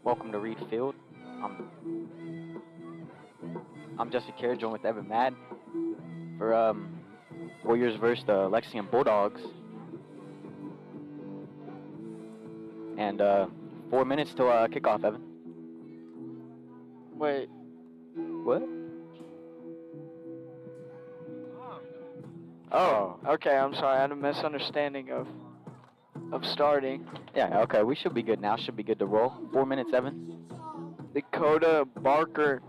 Welcome to Reed Field. I'm Jesse Carriage, joined with Evan Madd for Warriors versus the Lexington Bulldogs. And 4 minutes till kickoff, Evan. Wait. What? Oh, okay. I'm sorry. I had a misunderstanding of starting. Yeah, okay. We should be good now. Should be good to roll. 4 minutes, Evan. Dakota Barker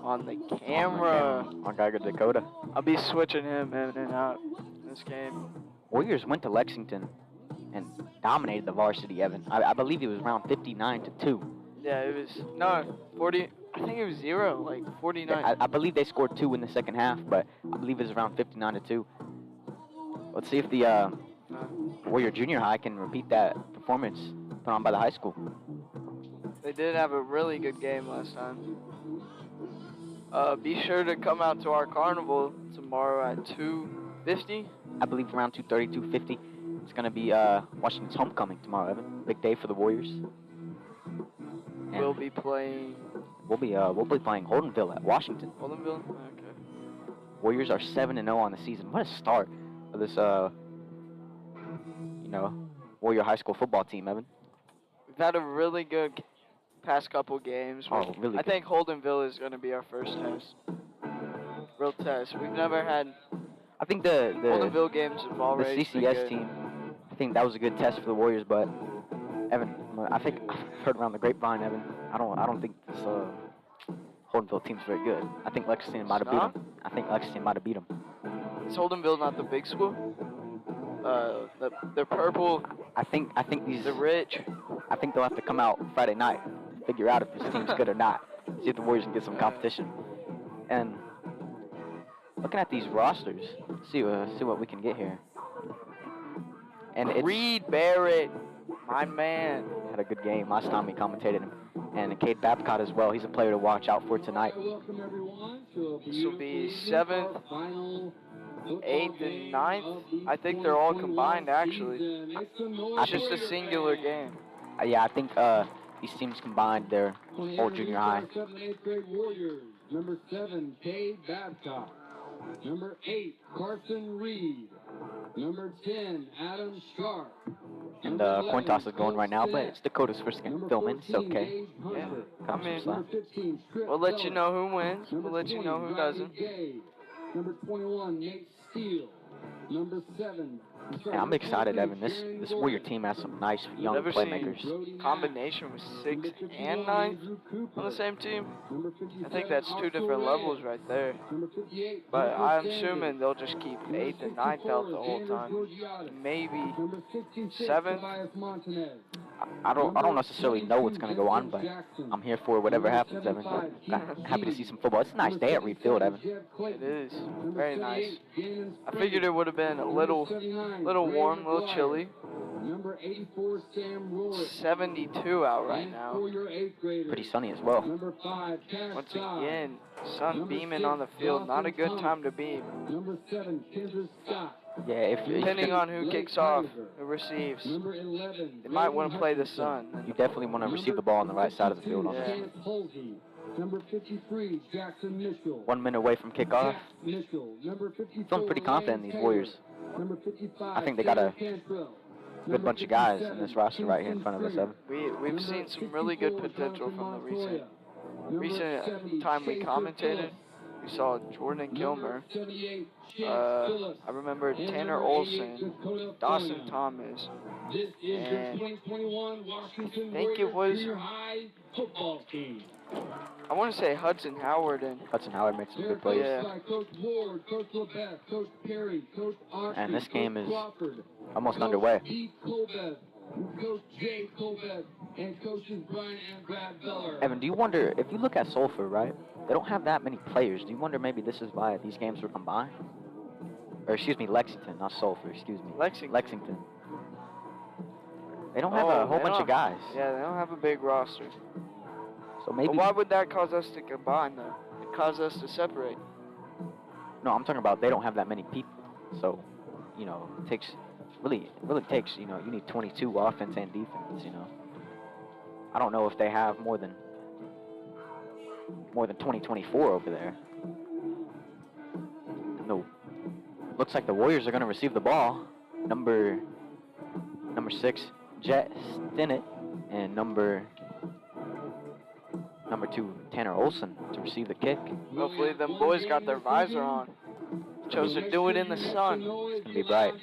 on the camera. On guy Dakota. I'll be switching him in and out in this game. Warriors went to Lexington and dominated the varsity, Evan. I believe it was around 59-2. Yeah, it was 40. I think it was 49. Yeah, I believe they scored 2 in the second half, but I believe it was around 59-2. Let's see if the Warrior Junior High can repeat that performance put on by the high school. They did have a really good game last time. Be sure to come out to our carnival tomorrow at 2:50. I believe around 2:30, 2:50. It's going to be Washington's homecoming tomorrow, Evan. Big day for the Warriors. And we'll be playing. We'll be playing Holdenville at Washington. Holdenville? Okay. Warriors are 7-0 on the season. What a start of this Warrior high school football team, Evan. We've had a really good past couple games. Oh, really? I think Holdenville is going to be our first test. Real test. We've never had. I think the Holdenville games have already. The CCS team. I think that was a good test for the Warriors, but Evan, I think I've heard around the grapevine, Evan. I don't think this Holdenville team's very good. I think Lexington might have beat them. I think Lexington might have beat them. Is Holdenville not the big school? The purple. I think these. The rich. I think they'll have to come out Friday night, figure out if this team's good or not. See if the Warriors can get some competition. And looking at these rosters, see what we can get here. And Reed Barrett, my man, had a good game last time we commentated him. And Cade Babcock as well. He's a player to watch out for tonight. This will be 7th, 8th, and 9th. I think they're all combined, actually. It's just a singular game. Yeah, I think these teams combined, they're all junior high. Number 7, Cade Babcock. Number 8, Carson Reed. Number 10, Adam Sharp. And coin toss is going right now, but it's Dakota's first game filming. It's okay. Yeah, I mean, we'll let you know who wins. We'll let you know who doesn't. Number 21, Nate Steele. Number 7. Yeah, I'm excited, Evan. This Warrior team has some nice young playmakers. Combination with 6th and 9th on the same team. I think that's 2 different levels right there. But I'm assuming they'll just keep 8th and 9th out the whole time. Maybe 7th. I don't necessarily know what's going to go on, but I'm here for whatever happens, Evan. Happy to see some football. It's a nice day at Reed Field, Evan. It is. Very nice. I figured it would have been a little warm, a little chilly. 72 out right now. Pretty sunny as well. Once again, sun beaming on the field. Not a good time to beam. Yeah, depending on who kicks off, who receives, they might want to play the sun. You definitely want to receive the ball on the right side of the field on this one. Number 53, Jackson Mitchell. 1 minute away from kickoff. Feeling pretty confident in these Warriors. Number 55, I think they got a good bunch of guys in this roster right here in front of us, Evan. We've seen some really good potential from the recent time we commentated. We saw Jordan Gilmer. I remember Tanner Olson, Dawson Thomas, and I think it was, I want to say Hudson Howard. Hudson Howard makes some good plays. Yeah. And this game is almost underway. Evan, do you wonder, if you look at Sulphur, right, they don't have that many players. Do you wonder maybe this is why these games were combined? Or excuse me, Lexington, not Sulphur, excuse me. Lexington. They don't have a whole bunch of guys. Yeah, they don't have a big roster. So maybe. But why would that cause us to combine, though? It cause us to separate. No, I'm talking about they don't have that many people. So, it takes, really takes, you need 22 offense and defense, I don't know if they have more than 2024 over there. No. Looks like the Warriors are going to receive the ball. Number 6, Jet Stinnett, and number 2, Tanner Olson, to receive the kick. Hopefully them boys got their visor on. Chose to do it in the sun. It's going to be bright.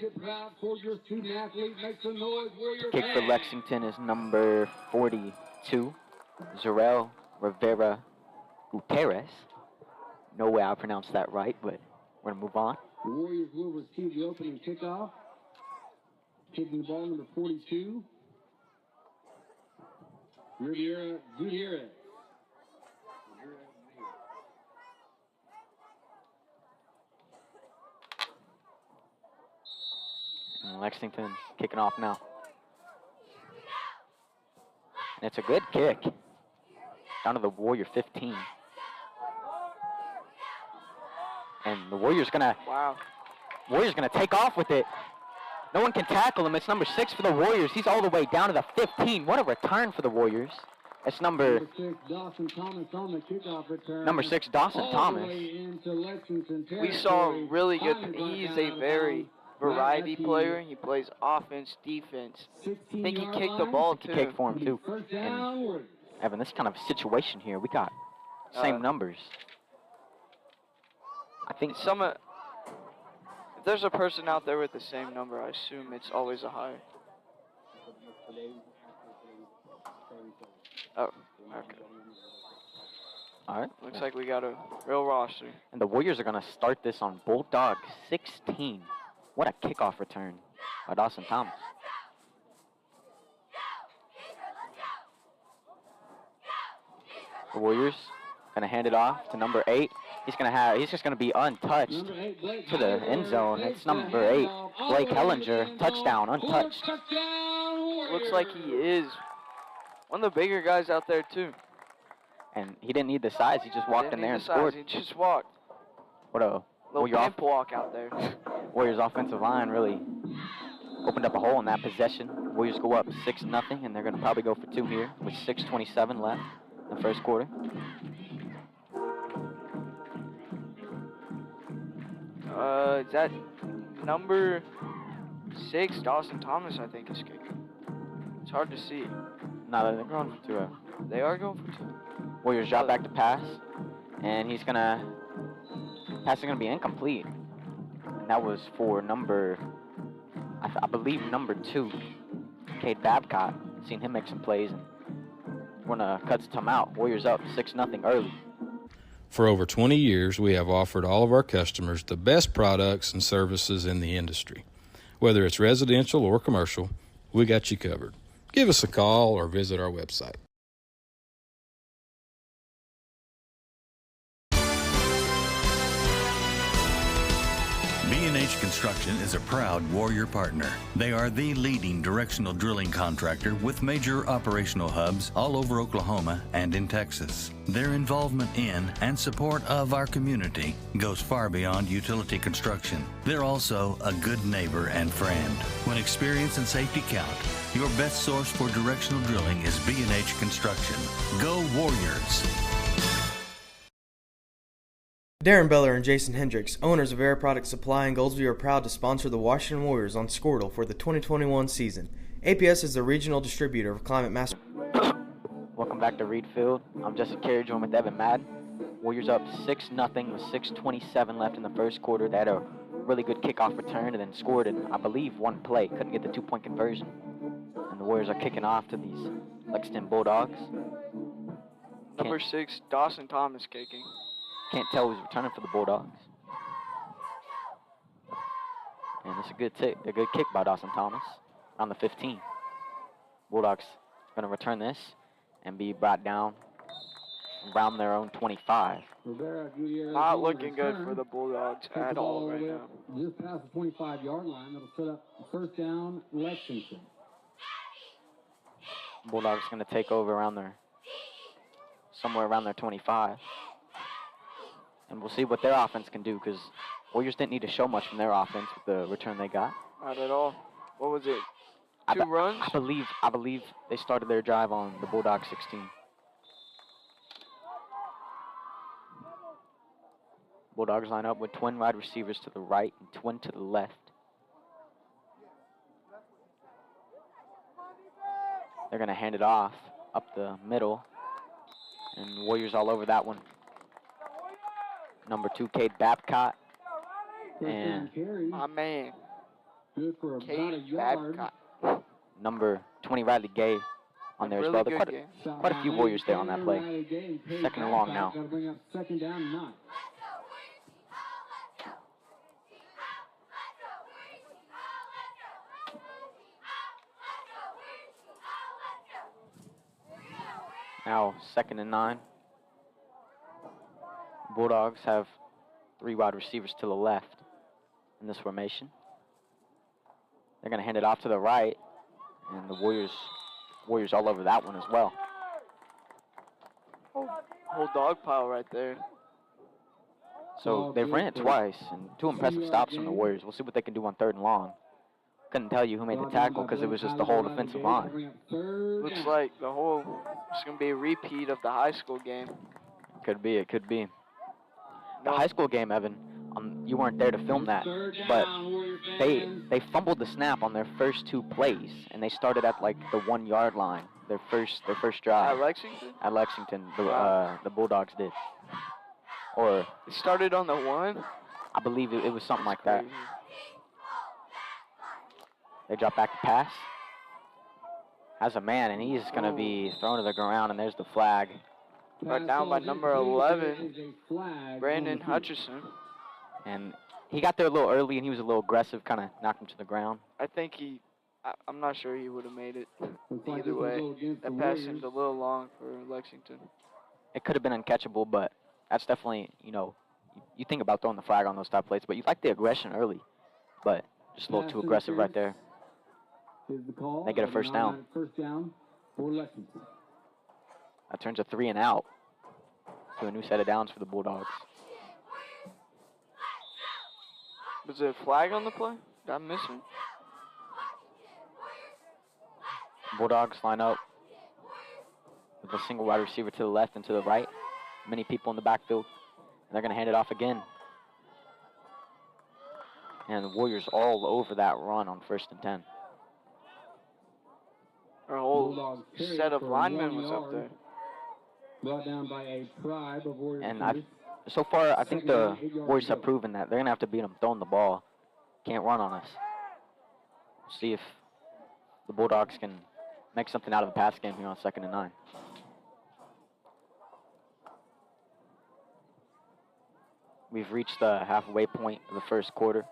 Kick for Lexington is number 42, Zarel Rivera Gutierrez. No way I pronounced that right, but we're going to move on. The Warriors will receive the opening kickoff. Taking the ball, number 42, Rivera Gutierrez. And Lexington kicking off now. And it's a good kick. Down to the Warrior 15. And the Warriors gonna take off with it. No one can tackle him. It's number 6 for the Warriors. He's all the way down to the 15. What a return for the Warriors. It's number 6, Dawson Thomas on the kickoff return. Number 6, Dawson Thomas. We saw really good. He's a very variety player. He plays offense, defense. I think he kicked the ball too. Kick for him too. And Evan, this kind of situation here, we got same numbers. I think if there's a person out there with the same number, I assume it's always a high. Oh, okay. All right. Looks like we got a real roster. And the Warriors are going to start this on Bulldog 16. What a kickoff return by Dawson Thomas. The Warriors going to hand it off to number 8. He's just going to be untouched to the end zone. It's number 8, Blake Hellinger, touchdown, untouched. Looks like he is one of the bigger guys out there too. And he didn't need the size. He just walked in there and scored. He just walked. What a little pimp walk out there. Warriors offensive line really opened up a hole in that possession. Warriors go up 6-0, and they're going to probably go for 2 here with 6:27 left in the first quarter. Is that number 6, Dawson Thomas, I think, is kicking. It's hard to see. No, they're going for 2. They are going for 2. Warriors drop back to pass, and pass is going to be incomplete. And that was for number, I believe number 2, Cade Babcock. Seen him make some plays, and we're going to cut some out. Warriors up 6-0 early. For over 20 years, we have offered all of our customers the best products and services in the industry. Whether it's residential or commercial, we got you covered. Give us a call or visit our website. B&H Construction is a proud Warrior partner. They are the leading directional drilling contractor with major operational hubs all over Oklahoma and in Texas. Their involvement in and support of our community goes far beyond utility construction. They're also a good neighbor and friend. When experience and safety count, your best source for directional drilling is B&H Construction. Go Warriors! Darren Beller and Jason Hendricks, owners of Air Product Supply in Goldsby, are proud to sponsor the Washington Warriors on Squirtle for the 2021 season. APS is the regional distributor of Climate Master. Welcome back to Reed Field. I'm Jesse Carey, joined with Evan Madden. Warriors up 6-0 with 6:27 left in the first quarter. They had a really good kickoff return and then scored in, I believe, one play. Couldn't get the 2-point conversion. And the Warriors are kicking off to these Lexington Bulldogs. Number 6, Dawson Thomas kicking. Can't tell who's returning for the Bulldogs. And it's a good kick by Dawson Thomas on the 15. Bulldogs going to return this and be brought down around their own 25. Not looking good for the Bulldogs at all right now. Just past the 25-yard line, that'll set up first down Lexington. Bulldogs going to take over somewhere around their 25. And we'll see what their offense can do, because Warriors didn't need to show much from their offense with the return they got. Not at all. What was it? 2 runs? I believe they started their drive on the Bulldogs 16. Bulldogs line up with twin wide receivers to the right and twin to the left. They're going to hand it off up the middle. And Warriors all over that one. Number 2, Cade Babcock. And my man, Good for about a Cade yard. Babcock. number 20, Riley Gay on there as well. Really There good game. quite a few Warriors there on that play. Second and long now. Got to bring up second down and 9. Now 2nd and 9. Bulldogs have 3 wide receivers to the left in this formation. They're going to hand it off to the right, and the Warriors all over that one as well. Whole dog pile right there. So they've ran it twice, and 2 impressive stops from the Warriors. We'll see what they can do on 3rd and long. Couldn't tell you who made the tackle because it was just the whole defensive line. Looks like it's going to be a repeat of the high school game. Could be, it could be. The high school game, Evan, you weren't there to film that, but they fumbled the snap on their first 2 plays, and they started at like the 1 yard line. Their first drive. At Lexington? At Lexington, the Bulldogs did. Or It started on the 1? I believe it was something like Crazy. that. They drop back to pass. Has a man, and he's going to be thrown to the ground, and there's the flag. But down by number 11, Brandon Hutchison. And he got there a little early, and he was a little aggressive, kind of knocked him to the ground. I think I'm not sure he would have made it either way. That pass seemed a little long for Lexington. It could have been uncatchable, but that's definitely, you think about throwing the flag on those type plays, but you like the aggression early. But just a little too aggressive right there. They get a first down. First down for Lexington. That turns a 3 and out to a new set of downs for the Bulldogs. Was there a flag on the play? Did I miss it? Bulldogs line up with a single wide receiver to the left and to the right. Many people in the backfield. And they're going to hand it off again. And the Warriors all over that run on 1st and 10. Our whole set of linemen was up there. Brought down by a tribe of Warriors. And so far, I think the Warriors have proven that they're going to have to beat them throwing the ball. Can't run on us. See if the Bulldogs can make something out of the pass game here on 2nd and 9. We've reached the halfway point of the first quarter.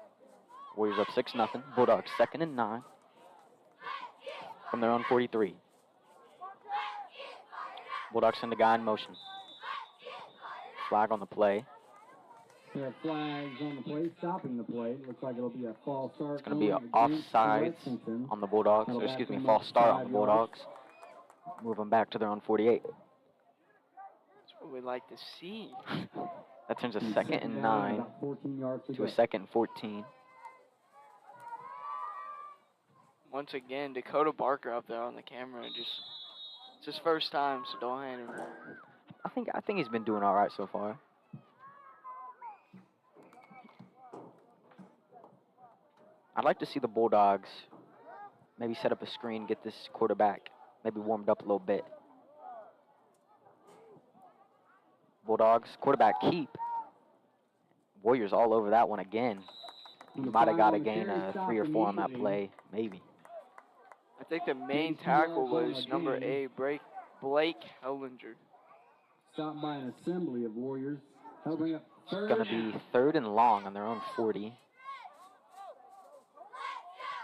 Warriors up 6-0. Bulldogs 2nd and 9 from their own 43. Bulldogs send a guy in motion. Flag on the play. There are flags on the play, stopping the play. Looks like it'll be a false start. It's going to be an offsides on the Bulldogs, or excuse me, false start on the Bulldogs. Move them back to their own 48. That's what we like to see. That turns a 2nd and 9 to a 2nd and 14. Once again, Dakota Barker up there on the camera. It's his first time, so don't hate him. I think he's been doing all right so far. I'd like to see the Bulldogs maybe set up a screen, get this quarterback maybe warmed up a little bit. Bulldogs, quarterback keep. Warriors all over that one again. You might have got to gain a 3 or 4 on that play, maybe. I think the main tackle was number 8, Blake Hellinger. Stopped by an assembly of Warriors. Helping up It's going to be 3rd and long on their own 40.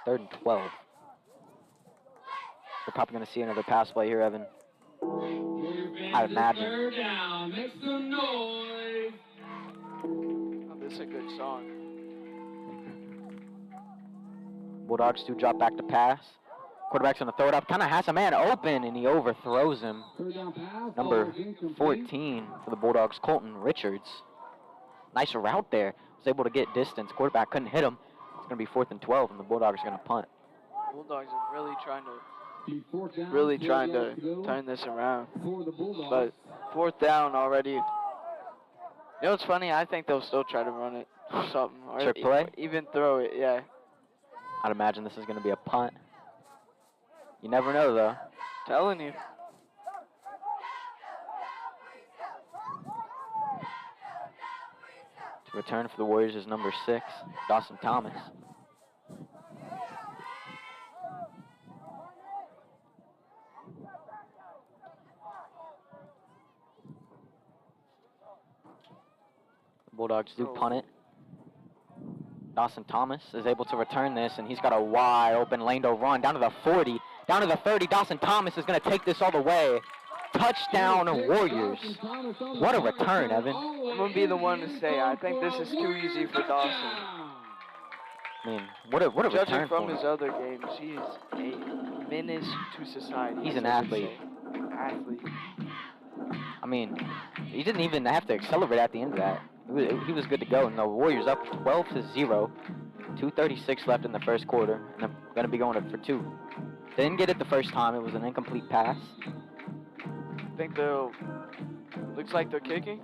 3rd and 12. We're probably going to see another pass play here, Evan. I imagine. Third down. Make some noise. Oh, this is a good song. Bulldogs do drop back to pass. Quarterback's going to throw it up. Kind of has a man open, and he overthrows him. Third down pass. Number 14 for the Bulldogs, Colton Richards. Nice route there. Was able to get distance. Quarterback couldn't hit him. It's going to be 4th and 12, and the Bulldogs are going to punt. Bulldogs are Be fourth down, really four trying yards to go turn this around. for the Bulldogs. But fourth down already. You know what's funny? I think they'll still try to run it or something. Or Trick play? even throw it, yeah. I'd imagine this is going to be a punt. You never know, though. Telling you. To return for the Warriors is number 6, Dawson Thomas. The Bulldogs do punt it. Dawson Thomas is able to return this, and he's got a wide open lane to run down to the 40, down to the 30. Dawson Thomas is going to take this all the way. Touchdown, Warriors. What a return, Evan. I'm going to be the one to say, I think this is too easy for Dawson. I mean, what a Judging return from for his him. other games, he is a menace to society. He's an athlete. Athlete. I mean, he didn't even have to accelerate at the end of that. He was good to go, and the Warriors up 12-0. 2:36 left in the first quarter, and they're going to be going for 2. They didn't get it the first time. It was an incomplete pass. I think looks like they're kicking.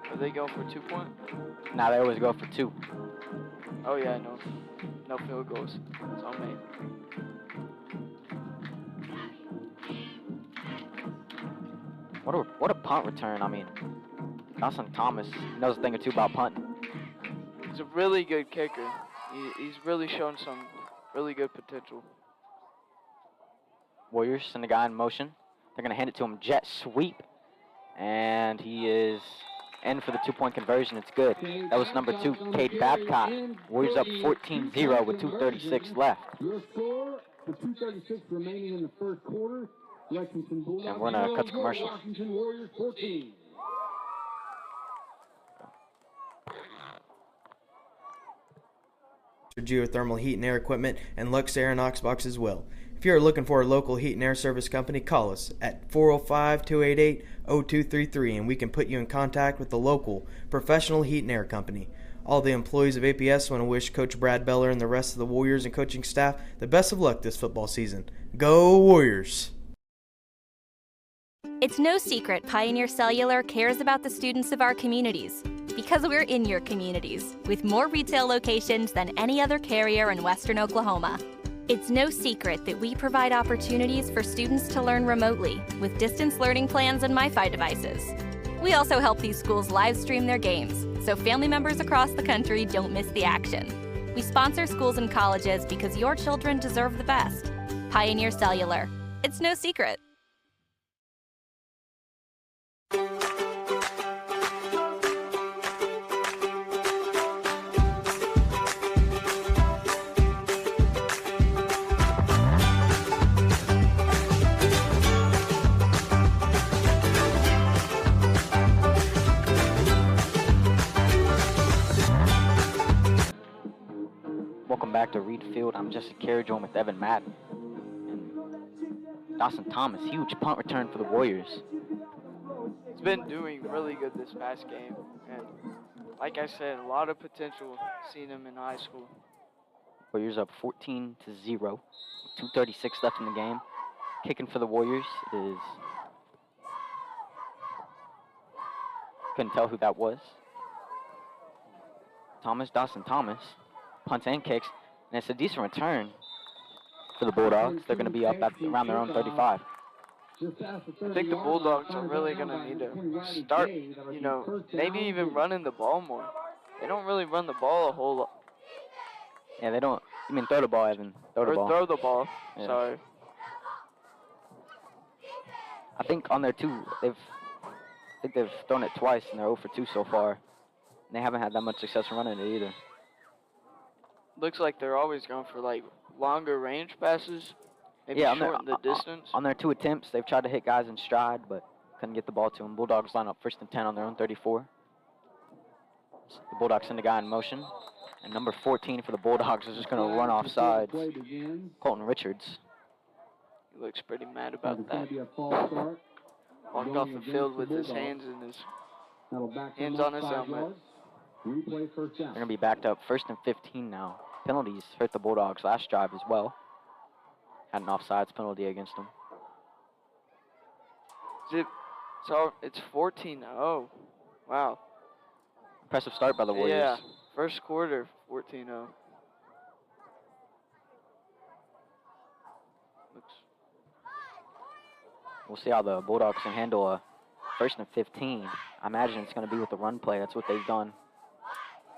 Are they going for 2 point? Now they always go for 2. Oh yeah, no field goals. It's on me. What a punt return. I mean, Dawson Thomas knows a thing or two about punting. He's a really good kicker. He's really shown some really good potential. Warriors send the guy in motion. They're going to hand it to him, jet sweep. And he is in for the 2-point conversion. It's good. That was number 2, Cade Babcock. Warriors up 14-0 with 2:36 left. Your score, the 2:36 remaining in the first quarter. Lexington Bulldogs. And we're going to cut to commercial. Washington Warriors 14. Geothermal heat and air equipment and Lux Air and Oxbox as well. If you are looking for a local heat and air service company, call us at 405-288-0233 and we can put you in contact with the local professional heat and air company. All the employees of APS want to wish Coach Brad Beller and the rest of the Warriors and coaching staff the best of luck this football season. Go Warriors! It's no secret Pioneer Cellular cares about the students of our communities because we're in your communities with more retail locations than any other carrier in Western Oklahoma. It's no secret that we provide opportunities for students to learn remotely with distance learning plans and MiFi devices. We also help these schools live stream their games so family members across the country don't miss the action. We sponsor schools and colleges because your children deserve the best. Pioneer Cellular. It's no secret. Welcome back to Reed Field. I'm Jesse Carriage on with Evan Madden. And Dawson Thomas, huge punt return for the Warriors. He's been doing really good this past game. And like I said, a lot of potential seeing him in high school. Warriors up 14-0. 2:36 left in the game. Kicking for the Warriors is... Couldn't tell who that was. Dawson Thomas. Punts and kicks, and it's a decent return for the Bulldogs. They're going to be up at around their own 35. I think the Bulldogs are really going to need to start, maybe even running the ball more. They don't really run the ball a whole lot. Yeah, they don't. You mean throw the ball, Evan. Throw the ball. Yeah. Sorry. I think on their 2, they've thrown it twice, and they're 0 for 2 so far. And they haven't had that much success running it either. Looks like they're always going for like longer range passes. Maybe shorten the distance. On their 2 attempts, they've tried to hit guys in stride, but couldn't get the ball to them. Bulldogs line up 1st and 10 on their own 34. So the Bulldogs send a guy in motion. And number 14 for the Bulldogs is just going to run off sides. Colton Richards. He looks pretty mad about that. Walked off the field with his hands on his helmet. Replay first down. They're going to be backed up 1st and 15 now. Penalties hurt the Bulldogs last drive as well. Had an offsides penalty against them. So it's 14-0. Wow. Impressive start by the Warriors. Yeah, first quarter, 14-0. We'll see how the Bulldogs can handle a 1st and 15. I imagine it's going to be with the run play. That's what they've done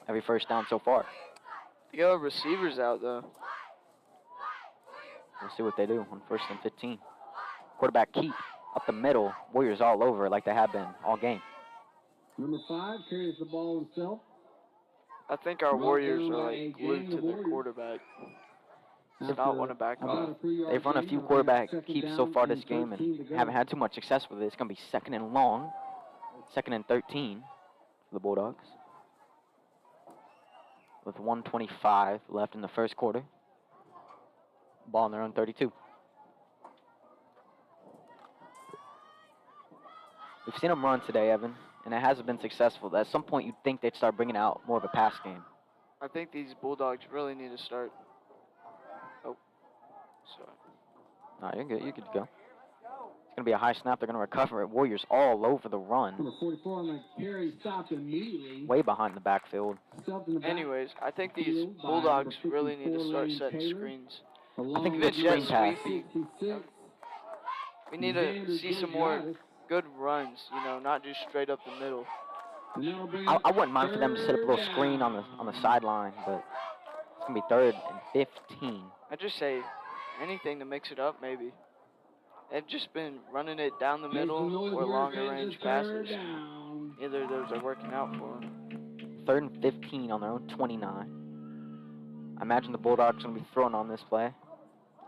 every first down so far. They got receivers out, though. We'll see what they do on 1st and 15. Quarterback keep up the middle. Warriors all over like they have been all game. Number 5 carries the ball himself. I think our Warriors are like glued to their quarterback. Does not want to back off. They've run a few quarterback keeps so far this game and haven't had too much success with it. It's going to be 2nd and long, 2nd and 13 for the Bulldogs. With 1:25 left in the first quarter. Ball on their own 32. We've seen them run today, Evan, and it hasn't been successful. At some point, you'd think they'd start bringing out more of a pass game. I think these Bulldogs really need to start. Oh, sorry. No, you're good. You're good to go. It's going to be a high snap. They're going to recover it. Warriors all over the run. Number 44 on the carry stopped immediately. Way behind the backfield. Anyways, I think these Bulldogs really need to start setting screens. I think a good screen pass. We need to see some more good runs, you know, not just straight up the middle. I wouldn't mind for them to set up a little screen on the sideline, but it's going to be 3rd and 15. I just say anything to mix it up, maybe. They've just been running it down the middle or longer range passes. Either of those are working out for them. 3rd and 15 on their own 29. I imagine the Bulldogs are going to be throwing on this play.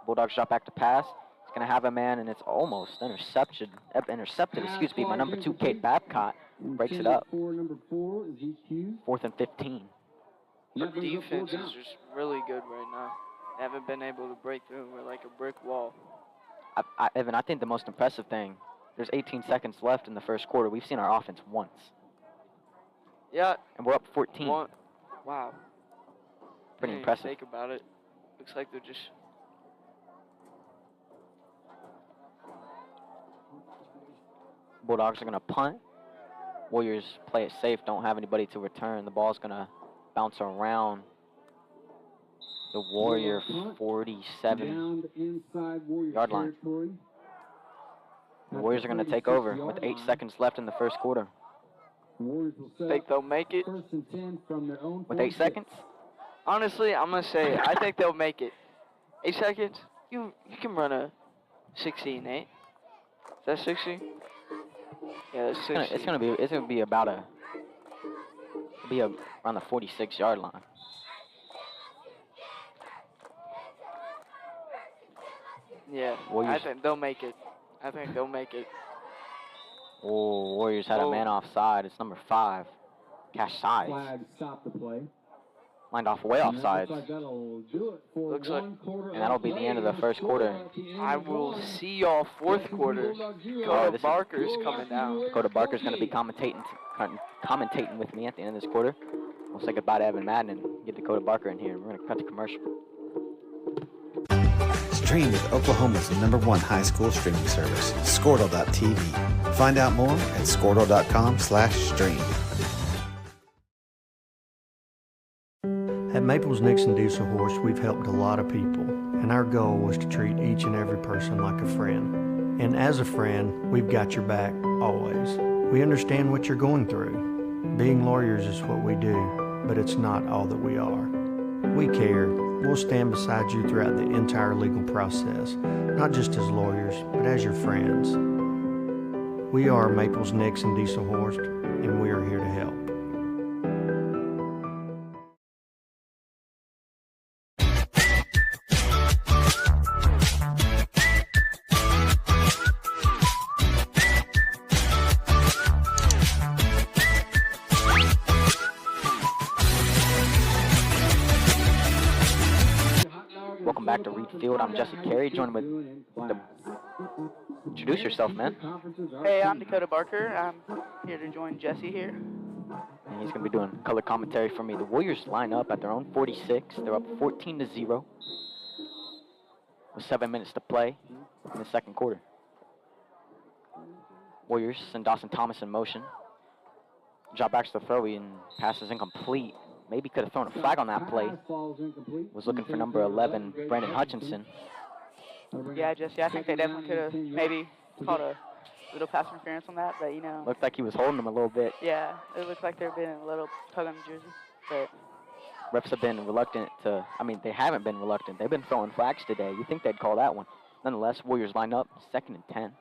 Bulldogs drop back to pass. It's going to have a man, and it's almost intercepted, by number 2, Kate Babcock. Breaks it up. 4th and 15. Our defense is just really good right now. They haven't been able to break through. We're like a brick wall. Evan, I think the most impressive thing, there's 18 seconds left in the first quarter. We've seen our offense once. Yeah. And we're up 14. Wow. Pretty impressive. Think about it. Looks like they're just... Bulldogs are going to punt. Warriors play it safe, don't have anybody to return. The ball's going to bounce around the Warrior 47-yard line. The Warriors are going to take over with 8 seconds left in the first quarter. Think they'll make it? With 8 seconds? Honestly, I'm going to say I think they'll make it. 8 seconds? You can run a 16-8. Is that 16? Yeah, that's 16. It's gonna be about around the 46-yard line. Yeah, Warriors. I think they'll make it. Oh, Warriors had a man offside. It's number 5, Cash Sides. Flag stopped the play. Lined off way offsides. Looks like, and that'll be the end of the first quarter. I will see y'all fourth quarter. Dakota Barker's coming down. Dakota Barker's going to be commentating with me at the end of this quarter. We'll say goodbye to Evan Madden and get Dakota Barker in here. We're going to cut the commercial. Stream with Oklahoma's #1 high school streaming service, Squirtle.tv. Find out more at Squirtle.com/stream. At Maples Nixon Diesel Horse, we've helped a lot of people, and our goal was to treat each and every person like a friend. And as a friend, we've got your back, always. We understand what you're going through. Being lawyers is what we do, but it's not all that we are. We care. We'll stand beside you throughout the entire legal process, not just as lawyers, but as your friends. We are Maples Nixon Diesel Horse, and we are here to help. Welcome back to Reed Field. I'm Jesse Carey, joined with introduce yourself, man. Hey, I'm Dakota Barker. I'm here to join Jesse here. And he's going to be doing color commentary for me. The Warriors line up at their own 46. They're up 14-0. with 7 minutes to play in the second quarter. Warriors send Dawson Thomas in motion. Drop backs to throw and passes incomplete. Maybe could have thrown a flag on that play. Was looking for number 11, Brandon Hutchinson. Yeah, Jesse, I think they definitely could have maybe called a little pass interference on that, but, you know. Looked like he was holding him a little bit. Yeah, it looked like there been a little tug on the jersey, but. Refs have been reluctant to, they haven't been reluctant. They've been throwing flags today. You think they'd call that one. Nonetheless, Warriors line up, 2nd and 10.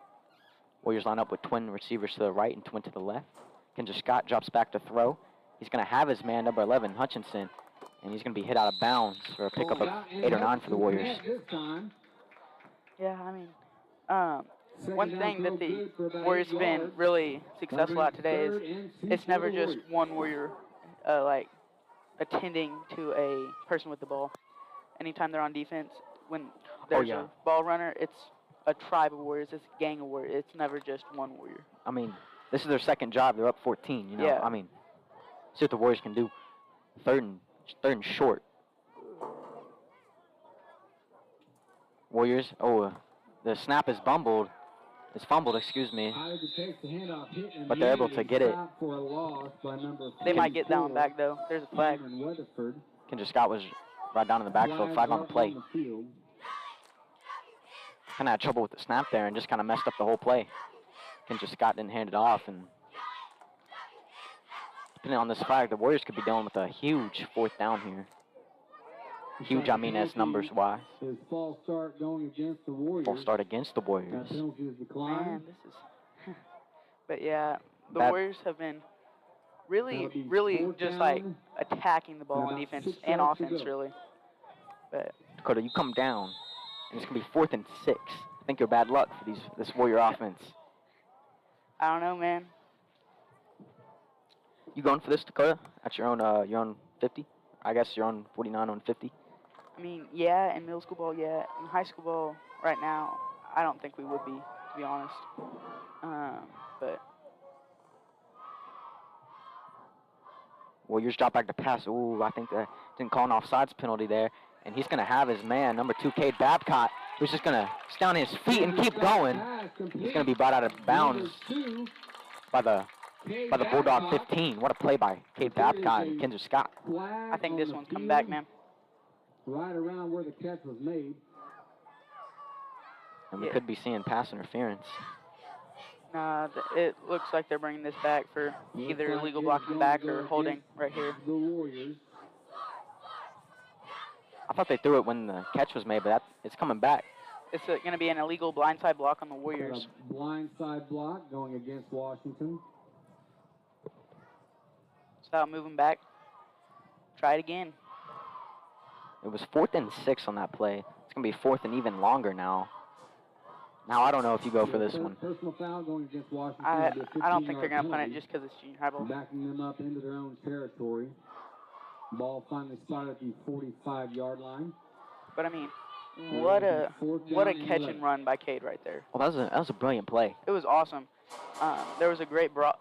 Warriors line up with twin receivers to the right and twin to the left. Kendra Scott drops back to throw. He's going to have his man, number 11, Hutchinson, and he's going to be hit out of bounds for a pickup of 8 or 9 for the Warriors. Yeah, one thing that the Warriors have been really successful at today is it's never just one Warrior, attending to a person with the ball. Anytime they're on defense, when there's a ball runner, it's a tribe of Warriors, it's a gang of Warriors. It's never just one Warrior. This is their second drive. They're up 14, you know. Yeah. See what the Warriors can do. Third and short. Warriors, the snap is fumbled, excuse me. But they're able to get it. They might get that one back, though. There's a flag. Kendra Scott was right down in the backfield, flag on the play. Kind of had trouble with the snap there and just kind of messed up the whole play. Kendra Scott didn't hand it off, and depending on this flag, the Warriors could be dealing with a huge 4th down here. Huge, as numbers-wise. False start going against the Warriors. False start against the Warriors. Man, this is... But, yeah, the Warriors have been really just, attacking the ball on defense and offense, really. But Dakota, you come down, and it's going to be 4th and 6. I think you're bad luck for this Warrior offense. I don't know, man. You going for this, Dakota? At your own 50? I guess you're on 49 on 50. Yeah, in middle school ball, yeah. In high school ball, right now, I don't think we would be, to be honest. But Warriors drop back to pass. Ooh, I think that didn't call an offsides penalty there. And he's going to have his man, number 2, Cade Babcock, who's just going to stay on his feet and keep going. He's going to be brought out of bounds by the Bulldog 15. What a play by Cade Babcock and Kendra Scott. I think this one's coming back, man. Right around where the catch was made. And we could be seeing pass interference. Nah, it looks like they're bringing this back for either illegal blocking back or holding right here. The Warriors. I thought they threw it when the catch was made, but it's coming back. It's going to be an illegal blindside block on the Warriors. Blindside block going against Washington. So moving back. Try it again. It was 4th and 6 on that play. It's going to be 4th and even longer now. Now I don't know if you go for this one. Personal foul going against Washington. I don't think they're going to punt it just because it's junior high ball. Backing them up into their own territory. Ball finally spotted at the 45-yard line. But what a catch and run by Cade right there. Well, that was a brilliant play. It was awesome. There was a great block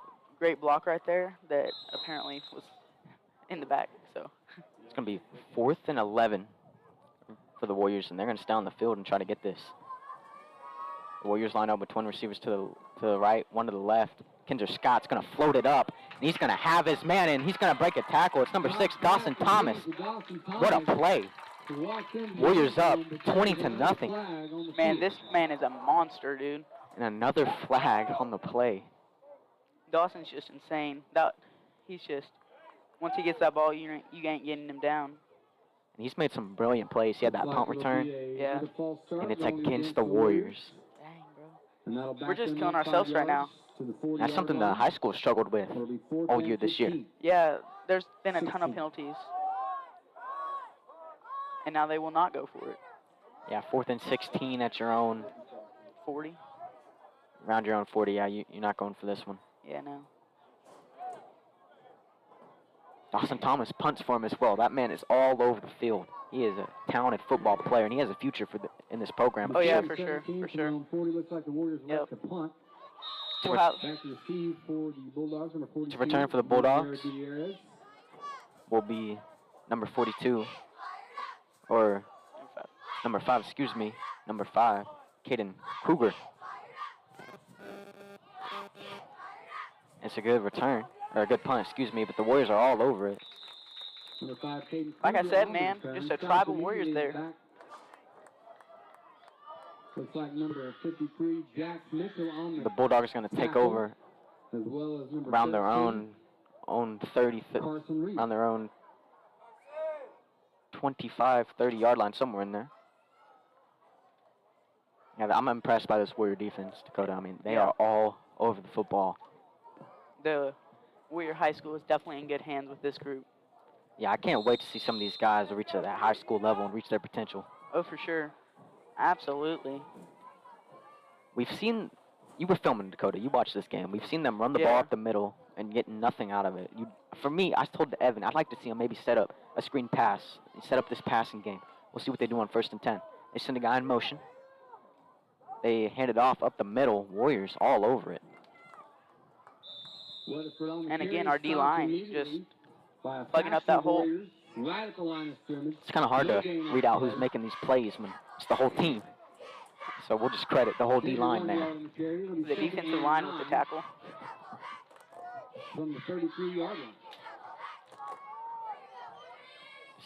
right there that apparently was in the back. So it's going to be 4th and 11 for the Warriors, and they're going to stay on the field and try to get this. The Warriors line up with twin receivers to the right, one to the left. Kendra Scott's going to float it up, and he's going to have his man in. He's going to break a tackle. It's number 6, Dawson Thomas. What a play. Warriors up 20-0. Man, this man is a monster, dude. And another flag on the play. Dawson's just insane. He's just, once he gets that ball, you ain't getting him down. And he's made some brilliant plays. He had that punt return. Yeah. And it's against the Warriors. Dang, bro. We're just killing ourselves right now. That's something the high school struggled with all year this year. Yeah, there's been a ton of penalties. And now they will not go for it. Yeah, 4th and 16 at your own 40. Around your own 40, yeah, you're not going for this one. Yeah, no. Dawson Thomas punts for him as well. That man is all over the field. He is a talented football player, and he has a future in this program. Oh, yeah, for sure, for sure. 40 looks like the Warriors left to punt. To return for the Bulldogs will be number 42, or number 5, excuse me, number 5, Caden Kruger. It's a good return, or a good punt, excuse me, but the Warriors are all over it. Number 5, Caden Like I Kruger said, on man, the just return. a tribal Stops Warriors immediately there. back. Looks like number 53, Jack Mitchell on The Bulldogs are going to take tackle, over as well as number around their 13, own 30, Carson Reed. around their own 25, 30-yard line, somewhere in there. Yeah, I'm impressed by this Warrior defense, Dakota. I mean, they are all over the football. The Warrior High School is definitely in good hands with this group. Yeah, I can't wait to see some of these guys reach that high school level and reach their potential. Oh, for sure. Absolutely. We've seen, you were filming, Dakota, you watched this game. We've seen them run the ball up the middle and get nothing out of it. For me, I told Evan, I'd like to see them maybe set up a screen pass, and set up this passing game. We'll see what they do on 1st and 10. They send a guy in motion. They hand it off up the middle. Warriors all over it. And again, our D-line just plugging up that hole. Right at the line of scrimmage. It's kind of hard to read out who's making these plays when it's the whole team. So we'll just credit the whole D-line there. The defensive line with the tackle. From the 33-yard line.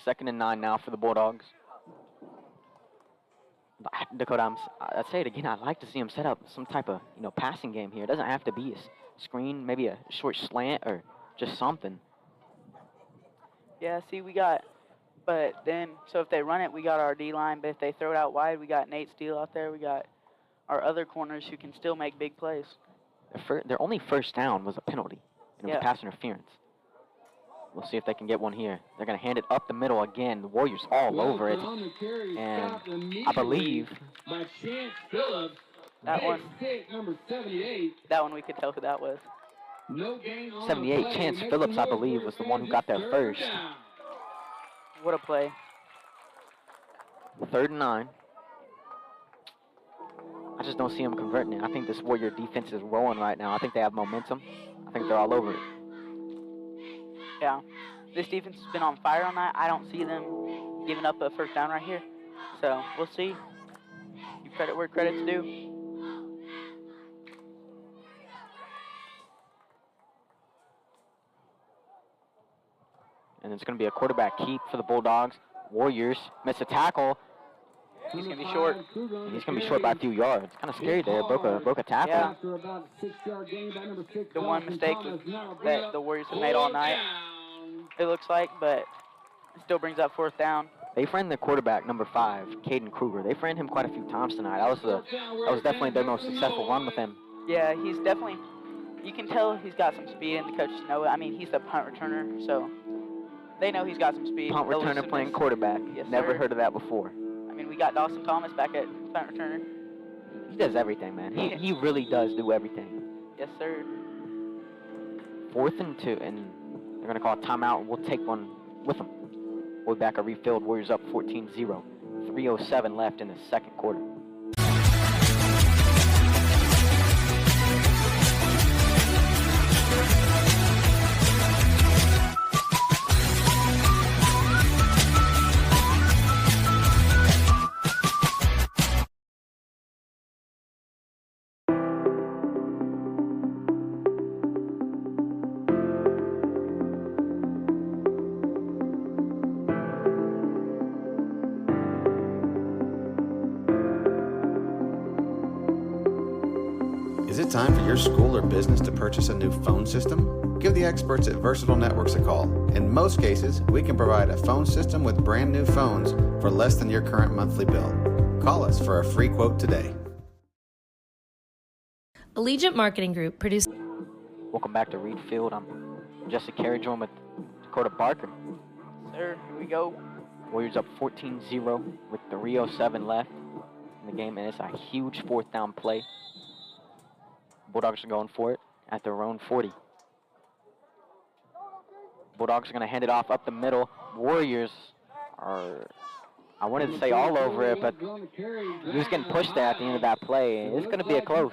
2nd and 9 now for the Bulldogs. Dakota, I'd say it again, I'd like to see them set up some type of, passing game here. It doesn't have to be a screen, maybe a short slant or just something. Yeah, see, but then, so if they run it, we got our D-line, but if they throw it out wide, we got Nate Steele out there. We got our other corners who can still make big plays. Their only first down was a penalty, and it was pass interference. We'll see if they can get one here. They're going to hand it up the middle again. The Warriors all over it. And I believe that one we could tell who that was. 78, Chance Phillips, I believe, was the one who got there first. What a play. 3rd and 9. I just don't see them converting it. I think this Warrior defense is rolling right now. I think they have momentum. I think they're all over it. Yeah, this defense has been on fire on that. I don't see them giving up a first down right here. So we'll see. You credit where credit's due. And it's going to be a quarterback keep for the Bulldogs. Warriors miss a tackle. He's going to be short. And he's going to be short by a few yards. It's kind of scary there. Broke a tackle. Yeah. The one mistake that the Warriors have made all night, it looks like, but it still brings up 4th down. They've ran the quarterback, number 5, Caden Kruger. They've ran him quite a few times tonight. That was definitely their most successful run with him. Yeah, he's definitely, you can tell he's got some speed, and the coaches know it. I mean, he's the punt returner, so they know he's got some speed. Punt returner playing quarterback. Yes, Never sir. Heard of that before. I mean, we got Dawson Thomas back at punt returner. He does everything, man. He really does do everything. Yes, sir. 4th and 2, and they're going to call a timeout, and we'll take one with them. We'll be back at Refield. Warriors up 14-0. 3:07 left in the 2nd quarter. Is it time for your school or business to purchase a new phone system? Give the experts at Versatile Networks a call. In most cases, we can provide a phone system with brand new phones for less than your current monthly bill. Call us for a free quote today. Allegiant Marketing Group produces. Welcome back to Reed Field. I'm Jesse Carey, joined with Dakota Barker. Sir, here we go. Warriors up 14-0 with 3:07 left in the game, and it's a huge 4th down play. Bulldogs are going for it at their own 40. Bulldogs are going to hand it off up the middle. Warriors are, I wanted to say all over it, but he was getting pushed there at the end of that play. It's going to be a close.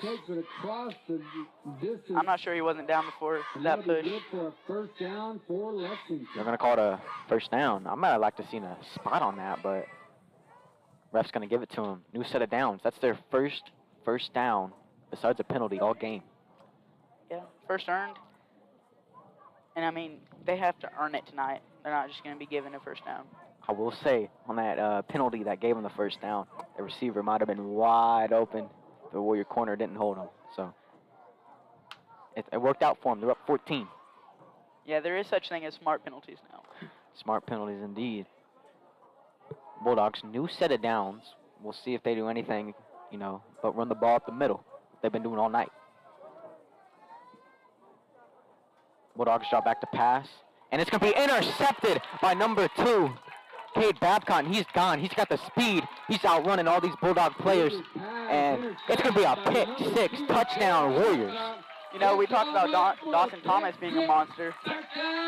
I'm not sure he wasn't down before that push. They're going to call it a first down. I might have liked to have seen a spot on that, but Ref's going to give it to him. New set of downs. That's their first down besides a penalty all game. Yeah, first earned. And, I mean, they have to earn it tonight. They're not just going to be given a first down. I will say, on that penalty that gave him the first down, the receiver might have been wide open. The Warrior corner didn't hold him. So it worked out for him. They're up 14. Yeah, there is such thing as smart penalties now. Smart penalties indeed. Bulldogs, new set of downs. We'll see if they do anything, but run the ball up the middle. They've been doing all night. Bulldogs drop back to pass. And it's going to be intercepted by number 2, Cade Babcock. And he's gone. He's got the speed. He's outrunning all these Bulldog players. And it's going to be a pick 6 touchdown Warriors. We talked about Dawson Thomas being a monster.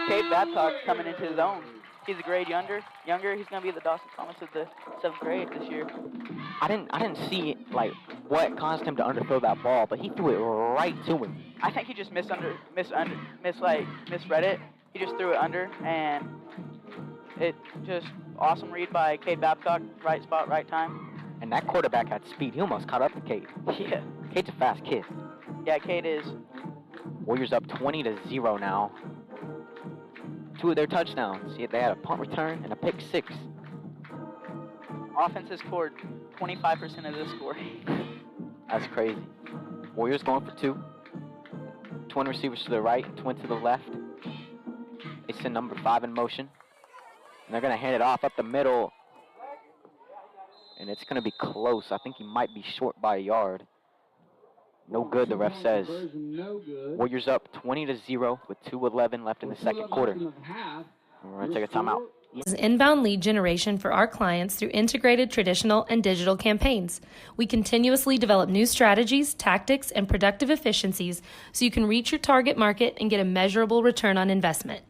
Cade Babcock's coming into his own. He's a grade younger. He's going to be the Dawson Thomas of the 7th grade this year. I didn't see what caused him to underthrow that ball, but he threw it right to him. I think he just misread it. He just threw it under, and it just awesome read by Cade Babcock. Right spot, right time. And that quarterback had speed. He almost caught up to Cade. Yeah. Cade's a fast kid. Yeah, Cade is. Warriors up 20-0 now. 2 of their touchdowns. They had a punt return and a pick 6. Offense has scored 25% of this score. That's crazy. Warriors going for 2. Twin receivers to the right, twin to the left. They send number 5 in motion. And they're going to hand it off up the middle. And it's going to be close. I think he might be short by a yard. No good, the ref says. Warriors up 20-0 with 2:11 left in the second quarter. We're going to take a timeout. Is inbound lead generation for our clients through integrated traditional and digital campaigns. We continuously develop new strategies, tactics, and productive efficiencies so you can reach your target market and get a measurable return on investment.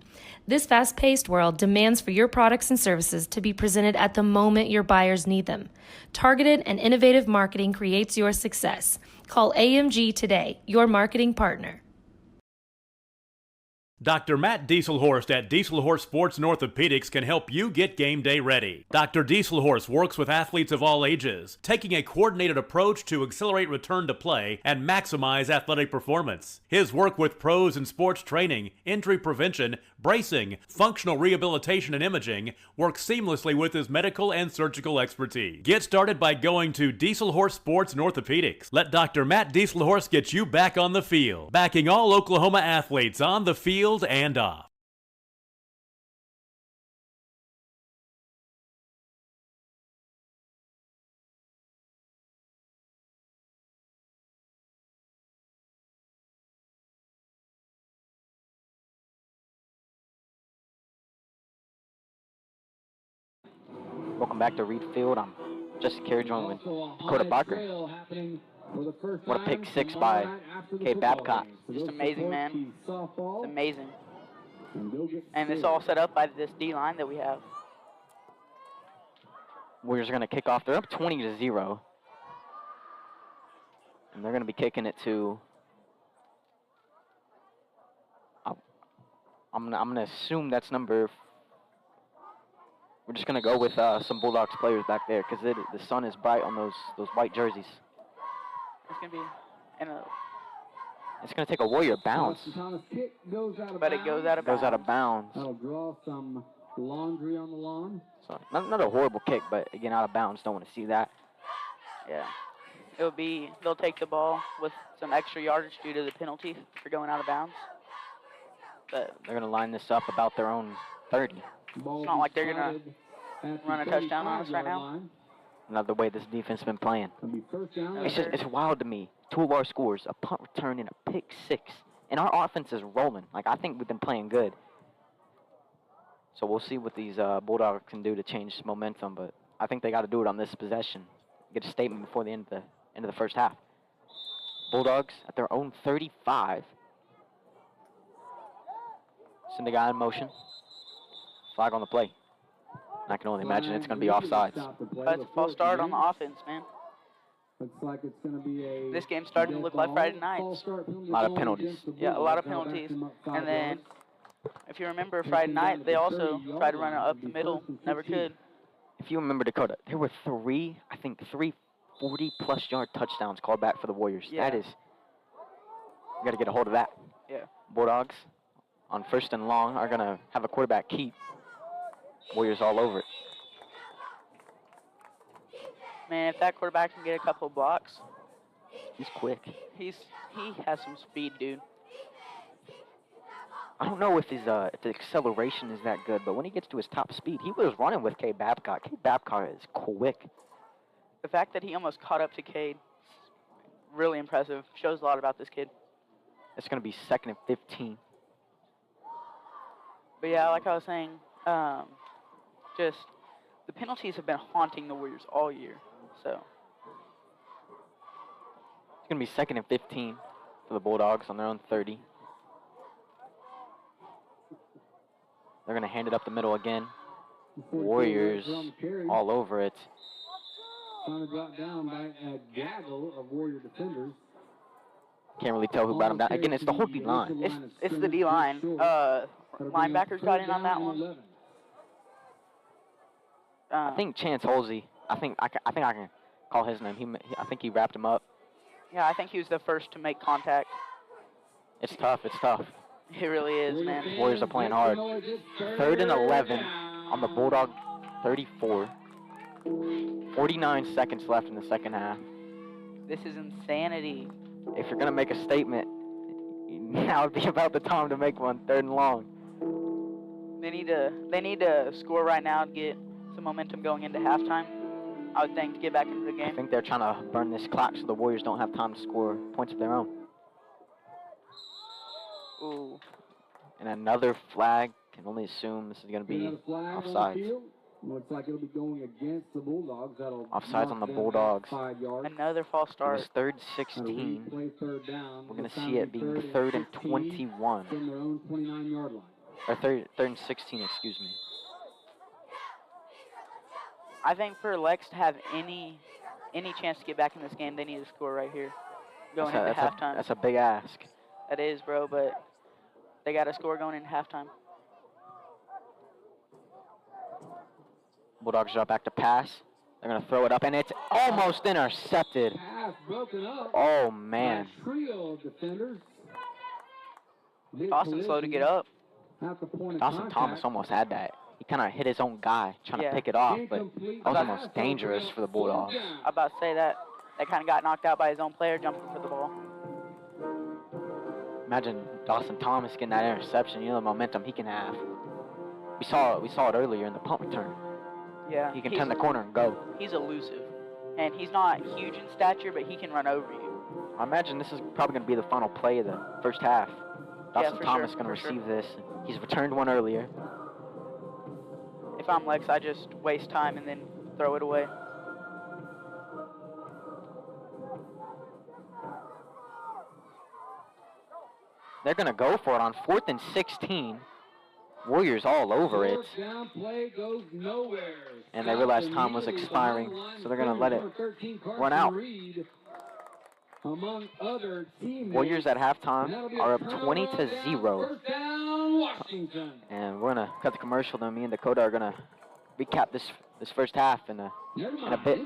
This fast-paced world demands for your products and services to be presented at the moment your buyers need them. Targeted and innovative marketing creates your success. Call AMG today, your marketing partner. Dr. Matt Dieselhorst at Dieselhorst Sports and Orthopedics can help you get game day ready. Dr. Dieselhorst works with athletes of all ages, taking a coordinated approach to accelerate return to play and maximize athletic performance. His work with pros in sports training, injury prevention, bracing, functional rehabilitation, and imaging works seamlessly with his medical and surgical expertise. Get started by going to Dieselhorst Sports and Orthopedics. Let Dr. Matt Dieselhorst get you back on the field, backing all Oklahoma athletes on the field and off. Welcome back to Reed Field. I'm Jesse Carey joined with Dakota Barker. What a pick 6 by Cade Babcock. Just amazing, man. It's amazing. And it's all set up by this D-line that we have. Warriors are going to kick off. They're up 20-0. And they're going to be kicking it to... I'm going to assume that's number... We're just going to go with some Bulldogs players back there because the sun is bright on those white jerseys. It's going to be It's going to take a Warrior bounce. But it goes out of bounds. Goes out of bounds. That'll draw some laundry on the lawn. So not a horrible kick, but again, out of bounds. Don't want to see that. Yeah. They'll take the ball with some extra yardage due to the penalty for going out of bounds. But they're going to line this up about their own 30. It's not like they're going to run a touchdown on us right now. Another way this defense has been playing. It's wild to me. 2 of our scores, a punt return and a pick 6. And our offense is rolling. I think we've been playing good. So we'll see what these Bulldogs can do to change momentum. But I think they got to do it on this possession. Get a statement before the end of the first half. Bulldogs at their own 35. Send the guy in motion. Flag on the play. I can only imagine it's going to be offsides. That's a false start on the offense, man. Looks like it's going to be this game's starting to look like Friday nights. A lot of penalties. Yeah, a lot of penalties. And then, if you remember Friday night, they also tried to run it up the middle. Never could. if you remember, Dakota, there were three 40-plus yard touchdowns called back for the Warriors. Yeah. That is, you got to get a hold of that. Yeah. Bulldogs on 1st and long are going to have a quarterback keep. Warriors all over it. Man, if that quarterback can get a couple of blocks. He's quick. He has some speed, dude. I don't know if his acceleration is that good, but when he gets to his top speed, he was running with Cade Babcock. Cade Babcock is quick. The fact that he almost caught up to Cade, really impressive. Shows a lot about this kid. It's going to be 2nd and 15. But yeah, like I was saying, just the penalties have been haunting the Warriors all year. So it's going to be 2nd and 15 for the Bulldogs on their own 30. They're going to hand it up the middle again. Warriors all over it. Finally brought down by a gaggle of Warrior defenders. Can't really tell who brought him down. Again, it's the whole D-line. It's the D-line. Linebackers got in on that one. I think Chance Holsey. I think I can call his name. I think he wrapped him up. Yeah, I think he was the first to make contact. It's tough. It's tough. It really is, man. Warriors are playing hard. 3rd and 11 on the Bulldog 34. 49 seconds left in the second half. This is insanity. If you're going to make a statement, now would be about the time to make one. 3rd and long. They need to score right now and get some momentum going into halftime. I would think to get back into the game. I think they're trying to burn this clock so the Warriors don't have time to score points of their own. Ooh. And another flag. Can only assume this is going to be offsides. Looks like it'll be going against the Bulldogs. Offsides on the Bulldogs. Another false start. It's 3rd 16. We're going to see it being 3rd and 21. From their own 29-yard line. Or 3rd and 16, excuse me. I think for Lex to have any chance to get back in this game, they need to score right here. Going into halftime. That's a big ask. That is, bro, but they got to score going into halftime. Bulldogs drop back to pass. They're going to throw it up, and it's almost intercepted. Pass broken up. Oh, man. Trio of defenders. Dawson slow to get up. Dawson Thomas almost had that. He kind of hit his own guy trying to pick it off, but that was almost dangerous for the Bulldogs. I'm about to say that kind of got knocked out by his own player jumping for the ball. Imagine Dawson Thomas getting that interception. You know the momentum he can have. We saw it earlier in the punt return. Yeah. He can turn the corner and go. He's elusive, and he's not huge in stature, but he can run over you. I imagine this is probably going to be the final play of the first half. Dawson Thomas going to receive this. He's returned one earlier. If I'm Lex, I just waste time and then throw it away. They're going to go for it on 4th and 16. Warriors all over it. And they realized time was expiring, so they're going to let it run out. Warriors at halftime are up 20-0. And we're going to cut the commercial, then me and Dakota are going to recap this first half in a bit.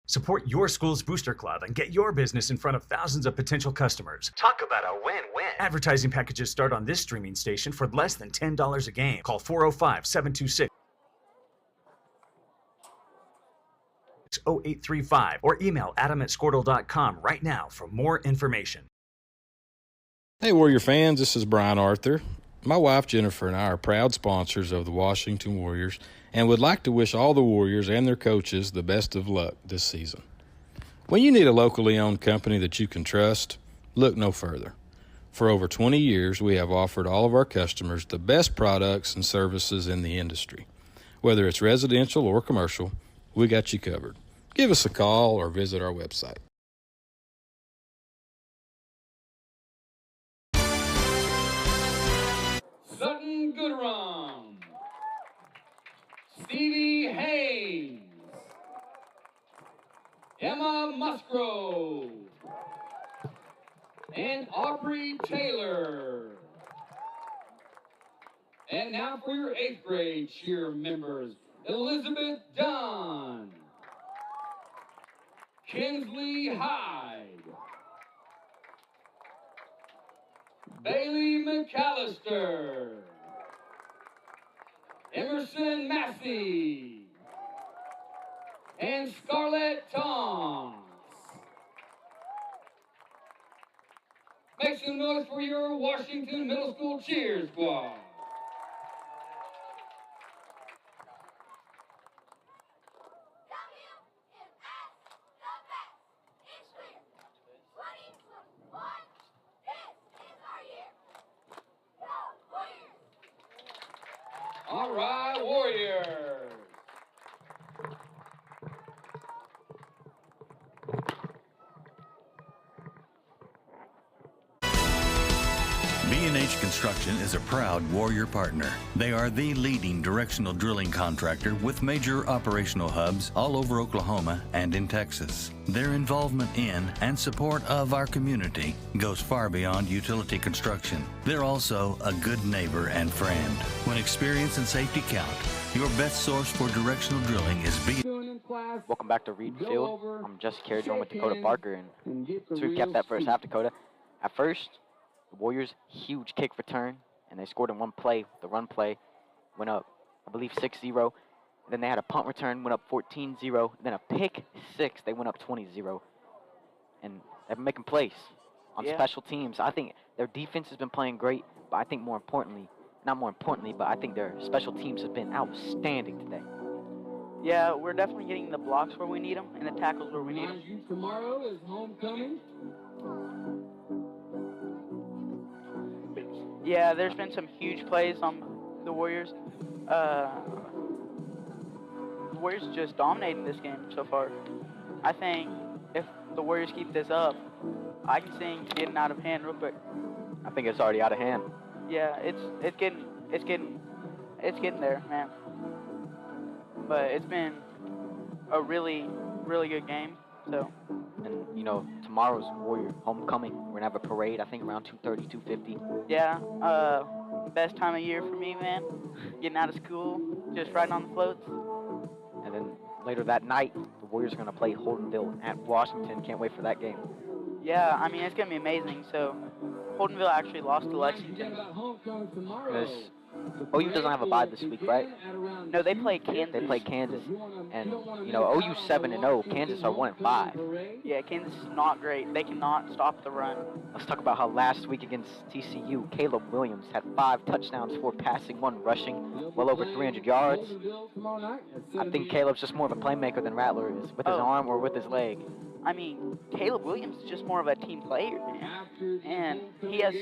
Support your school's booster club and get your business in front of thousands of potential customers. Talk about a win-win. Advertising packages start on this streaming station for less than $10 a game. Call 405-726-0835 or email adam@squirtle.com right now for more information. Hey, Warrior fans, this is Brian Arthur. My wife Jennifer and I are proud sponsors of the Washington Warriors and would like to wish all the Warriors and their coaches the best of luck this season. When you need a locally owned company that you can trust, look no further. For over 20 years, we have offered all of our customers the best products and services in the industry. Whether it's residential or commercial, we got you covered. Give us a call or visit our website. Sutton Goodrum, Stevie Haynes, Emma Musgrove, and Aubrey Taylor. And now for your 8th grade cheer members, Elizabeth Dunn. Kinsley Hyde. Bailey McAllister. Emerson Massey. And Scarlett Tonks. Make some noise for your Washington Middle School cheer squad. All right, Warriors. B&H Construction is a proud Warrior partner. They are the leading directional drilling contractor with major operational hubs all over Oklahoma and in Texas. Their involvement in and support of our community goes far beyond utility construction. They're also a good neighbor and friend. When experience and safety count, your best source for directional drilling is B&H. Welcome back to Reed Field. I'm Jesse Carriage with Dakota Parker, and to recap that first half, Dakota. At first, the Warriors, huge kick return, and they scored in one play. The run play went up, I believe, 6-0. Then they had a punt return, went up 14-0. Then a pick six, they went up 20-0. And they've been making plays on special teams. I think their defense has been playing great, but I think more importantly, not more importantly, but I think their special teams have been outstanding today. Yeah, we're definitely getting the blocks where we need them and the tackles where we need them. Tomorrow is homecoming. Yeah, there's been some huge plays on the Warriors. The Warriors just dominating this game so far. I think if the Warriors keep this up, I can see it getting out of hand real quick. I think it's already out of hand. Yeah, it's getting there, man. But it's been a really, really good game. So. And, you know, tomorrow's Warrior homecoming. We're going to have a parade, I think, around 2:30, 2:50. Yeah, best time of year for me, man. Getting out of school, just riding on the floats. And then later that night, the Warriors are going to play Holdenville at Washington. Can't wait for that game. Yeah, I mean, it's going to be amazing. So, Holdenville actually lost to Lexington. OU doesn't have a bye this week, right? No, they play Kansas. They play Kansas, and you know OU 7-0. Kansas are 1-5. Yeah, Kansas is not great. They cannot stop the run. Let's talk about how last week against TCU, Caleb Williams had 5 touchdowns, 4 passing, 1 rushing, well over 300 yards. I think Caleb's just more of a playmaker than Rattler is, with his arm or with his leg. I mean, Caleb Williams is just more of a team player, man. And he has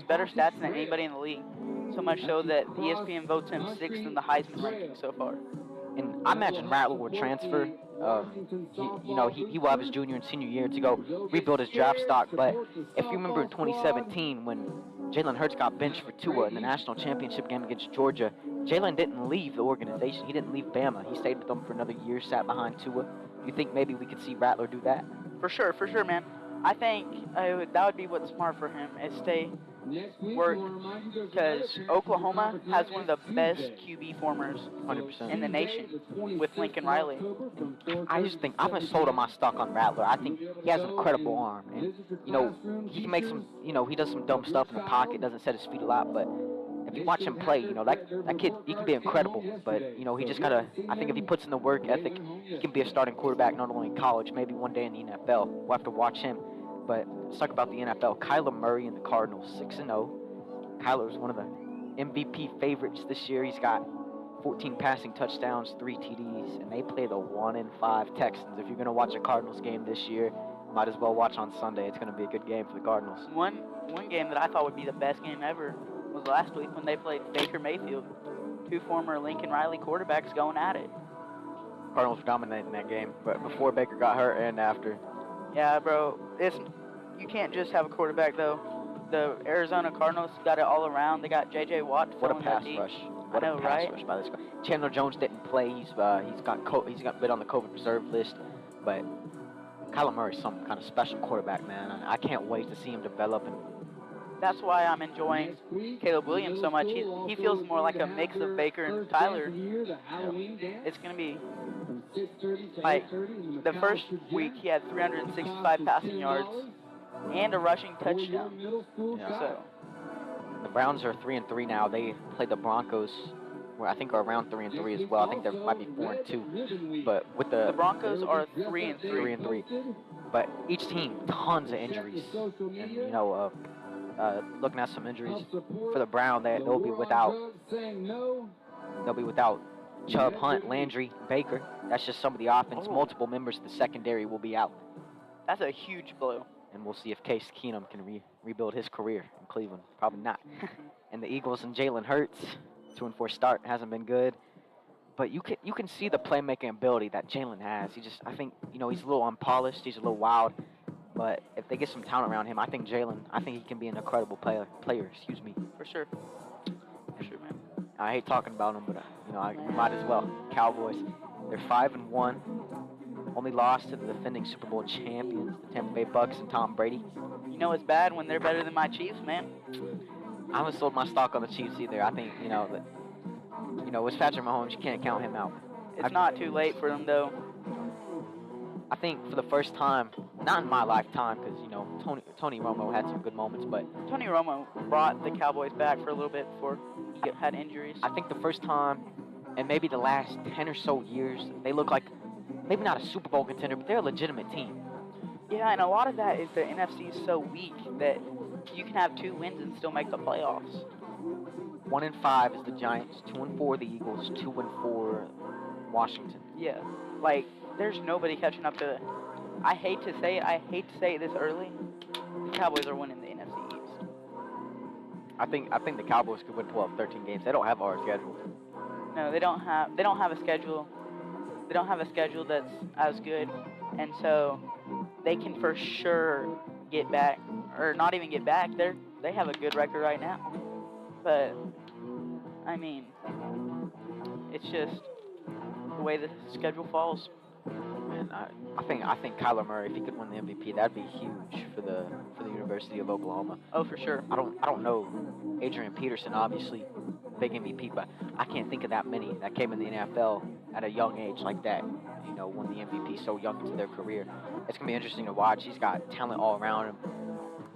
better stats than anybody in the league. So much so that ESPN votes him 6th in the Heisman ranking so far. And I imagine Rattler will transfer. He will have his junior and senior year to go rebuild his draft stock. But if you remember in 2017 when Jalen Hurts got benched for Tua in the national championship game against Georgia, Jalen didn't leave the organization. He didn't leave Bama. He stayed with them for another year, sat behind Tua. Do you think maybe we could see Rattler do that? For sure, man. I think that would be what's smart for him, is stay work, because Oklahoma has one of the best QB formers 100% in the nation with Lincoln Riley. I just think I'm gonna sold on my stock on Rattler. I think he has an incredible arm, and he can make some. He does some dumb stuff in the pocket, doesn't set his feet a lot, but if you watch him play, that kid, he can be incredible. But he just gotta. I think if he puts in the work ethic, he can be a starting quarterback not only in college, maybe one day in the NFL. We'll have to watch him. But let's talk about the NFL. Kyler Murray and the Cardinals, 6-0. Kyler's one of the MVP favorites this year. He's got 14 passing touchdowns, 3 TDs, and they play the 1-5 Texans. If you're gonna watch a Cardinals game this year, might as well watch on Sunday. It's gonna be a good game for the Cardinals. One game that I thought would be the best game ever was last week when they played Baker Mayfield. 2 former Lincoln Riley quarterbacks going at it. Cardinals were dominating that game, but before Baker got hurt and after. Yeah, bro. You can't just have a quarterback, though. The Arizona Cardinals got it all around. They got J.J. Watt. What a pass rush! What a pass rush by this guy. Chandler Jones didn't play. He's got bit on the COVID reserve list, but Kyler Murray's some kind of special quarterback, man. I can't wait to see him develop and that's why I'm enjoying Caleb Williams so much. He feels more like a mix of Baker and Tyler. It's going to be like the first week he had 365 passing yards and a rushing touchdown. Yeah. So the Browns are 3-3 now. They played the Broncos, where I think are around 3-3 as well. I think they might be 4-2. But with the Broncos are 3-3. 3-3. But each team, tons of injuries. And, you know, looking at some injuries for the Brown, they'll be without Chubb, Hunt, Landry, Baker. That's just some of the offense. Multiple members of the secondary will be out. That's a huge blow. And we'll see if Case Keenum can rebuild his career in Cleveland. Probably not. And the Eagles and Jalen Hurts, 2-4 start, hasn't been good. But you can see the playmaking ability that Jalen has. I think, you know, he's a little unpolished. He's a little wild. But if they get some talent around him, I think he can be an incredible player. For sure. For sure, man. I hate talking about him, but, you know, I might as well. Cowboys, they're 5-1. Only lost to the defending Super Bowl champions, the Tampa Bay Bucks and Tom Brady. You know it's bad when they're better than my Chiefs, man. I haven't sold my stock on the Chiefs either. I think, you know, with Patrick Mahomes, you can't count him out. It's not too late for them, though. I think for the first time, not in my lifetime, because, you know, Tony Romo had some good moments, but Tony Romo brought the Cowboys back for a little bit before he had injuries. I think the first time, and maybe the last 10 or so years, they look like maybe not a Super Bowl contender, but they're a legitimate team. Yeah, and a lot of that is the NFC is so weak that you can have 2 wins and still make the playoffs. 1-5 is the Giants, 2-4 the Eagles, 2-4 Washington. Yeah, like there's nobody catching up to. I hate to say it this early. The Cowboys are winning the NFC East. I think the Cowboys could win 12, 13 games. They don't have a hard schedule. No, they don't have a schedule. They don't have a schedule that's as good, and so they can for sure get back, or not even get back. They have a good record right now, but I mean, it's just the way the schedule falls. Man, I think Kyler Murray, if he could win the MVP, that'd be huge for the University of Oklahoma. Oh, for sure. I don't know Adrian Peterson, obviously, big MVP, but I can't think of that many that came in the NFL at a young age like that. You know, won the MVP so young into their career. It's gonna be interesting to watch. He's got talent all around him.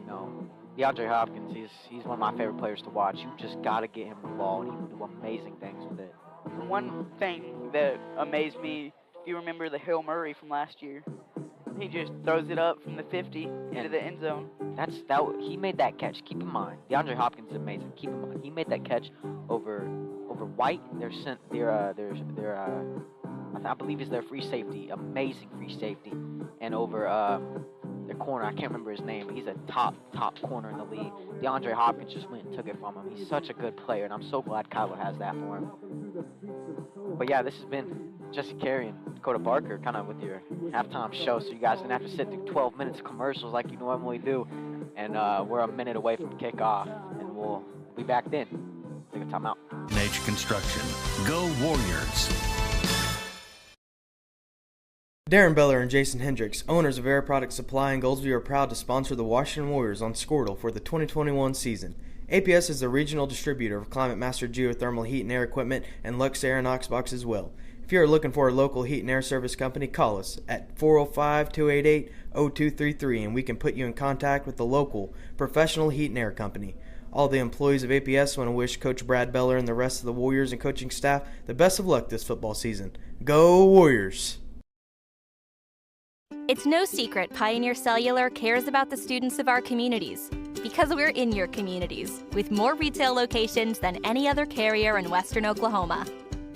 You know, DeAndre Hopkins, he's one of my favorite players to watch. You just gotta get him the ball, and he can do amazing things with it. One thing that amazed me, if you remember the Hail Murray from last year, he just throws it up from the 50 into the end zone. He made that catch. Keep in mind, DeAndre Hopkins is amazing. Keep in mind, he made that catch over White. I believe is their free safety, amazing free safety, and over their corner. I can't remember his name, but he's a top corner in the league. DeAndre Hopkins just went and took it from him. He's such a good player, and I'm so glad Kyler has that for him. But yeah, this has been Jesse Carey and Dakota Barker kind of with your halftime show, so you guys didn't have to sit through 12 minutes of commercials like you normally do. And we're a minute away from kickoff, and we'll be back then. Take a timeout. H Construction. Go Warriors. Darren Beller and Jason Hendricks, owners of Air Product Supply in Goldsview, are proud to sponsor the Washington Warriors on Squirtle for the 2021 season. APS is the regional distributor of Climate Master geothermal heat and air equipment and Lux Air and Oxbox as well. If you are looking for a local heat and air service company, call us at 405-288-0233 and we can put you in contact with the local professional heat and air company. All the employees of APS want to wish Coach Brad Beller and the rest of the Warriors and coaching staff the best of luck this football season. Go Warriors! It's no secret Pioneer Cellular cares about the students of our communities because we're in your communities with more retail locations than any other carrier in Western Oklahoma.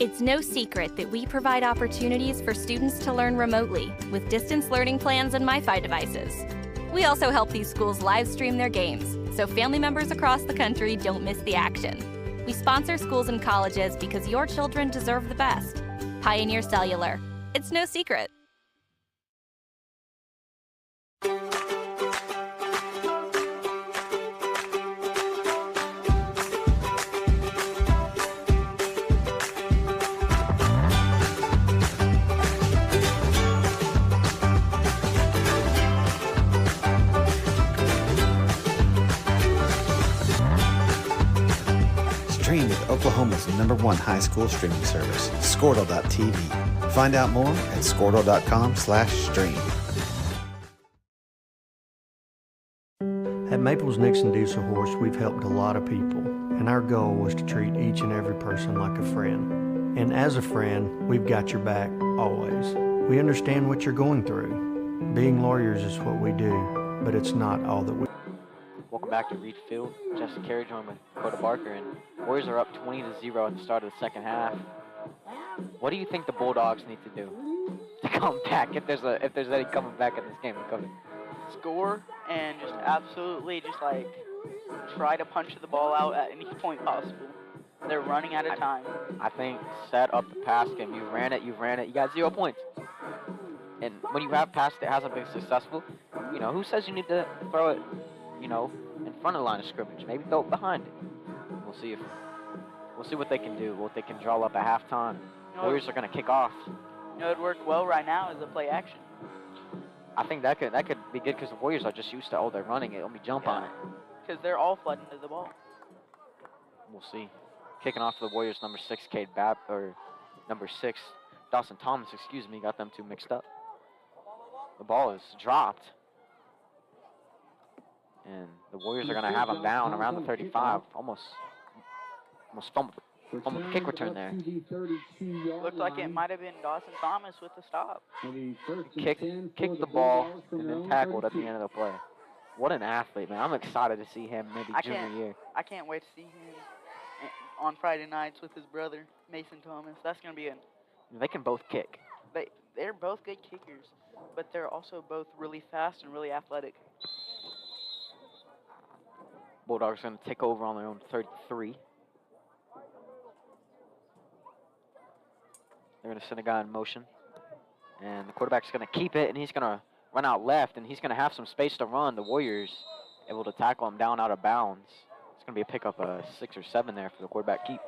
It's no secret that we provide opportunities for students to learn remotely with distance learning plans and MiFi devices. We also help these schools live stream their games so family members across the country don't miss the action. We sponsor schools and colleges because your children deserve the best. Pioneer Cellular. It's no secret. Stream with Oklahoma's #1 high school streaming service, Squirtle.tv. Find out more at squirtle.com/stream. At Maples Nixon Diesel Horse, we've helped a lot of people, and our goal was to treat each and every person like a friend. And as a friend, we've got your back always. We understand what you're going through. Being lawyers is what we do, but it's not all that we... Welcome back to Reed Field. Jesse Carey joined with Dakota Barker, and Warriors are up 20-0 at the start of the second half. What do you think the Bulldogs need to do to come back, if there's any coming back in this game? Score and just absolutely just like try to punch the ball out at any point possible. They're running out of time. I think set up the pass game. You ran it, you got 0 points. And when you have passed it hasn't been successful, who says you need to throw it, in front of the line of scrimmage? Maybe throw it behind it. We'll see what they can do, what they can draw up at halftime. Warriors are going to kick off. It'd work well right now is a play action. I think that could be good because the Warriors are just used to, they're running it, let me jump on it. Because they're all flooding to the ball. We'll see. Kicking off for the Warriors, number 6, number 6, Dawson Thomas, got them two mixed up. The ball is dropped. And the Warriors are going to have them down around the 35, almost fumbled the kick return there. Looked like it might have been Dawson Thomas with the stop. Kicked the ball and then tackled at the end of the play. What an athlete, man. I'm excited to see him maybe junior year. I can't wait to see him on Friday nights with his brother, Mason Thomas. That's going to be They can both kick. They're both good kickers, but they're also both really fast and really athletic. Bulldogs going to take over on their own 33. They're going to send a guy in motion. And the quarterback's going to keep it, and he's going to run out left, and he's going to have some space to run. The Warriors able to tackle him down out of bounds. It's going to be a pickup of 6 or 7 there for the quarterback keep.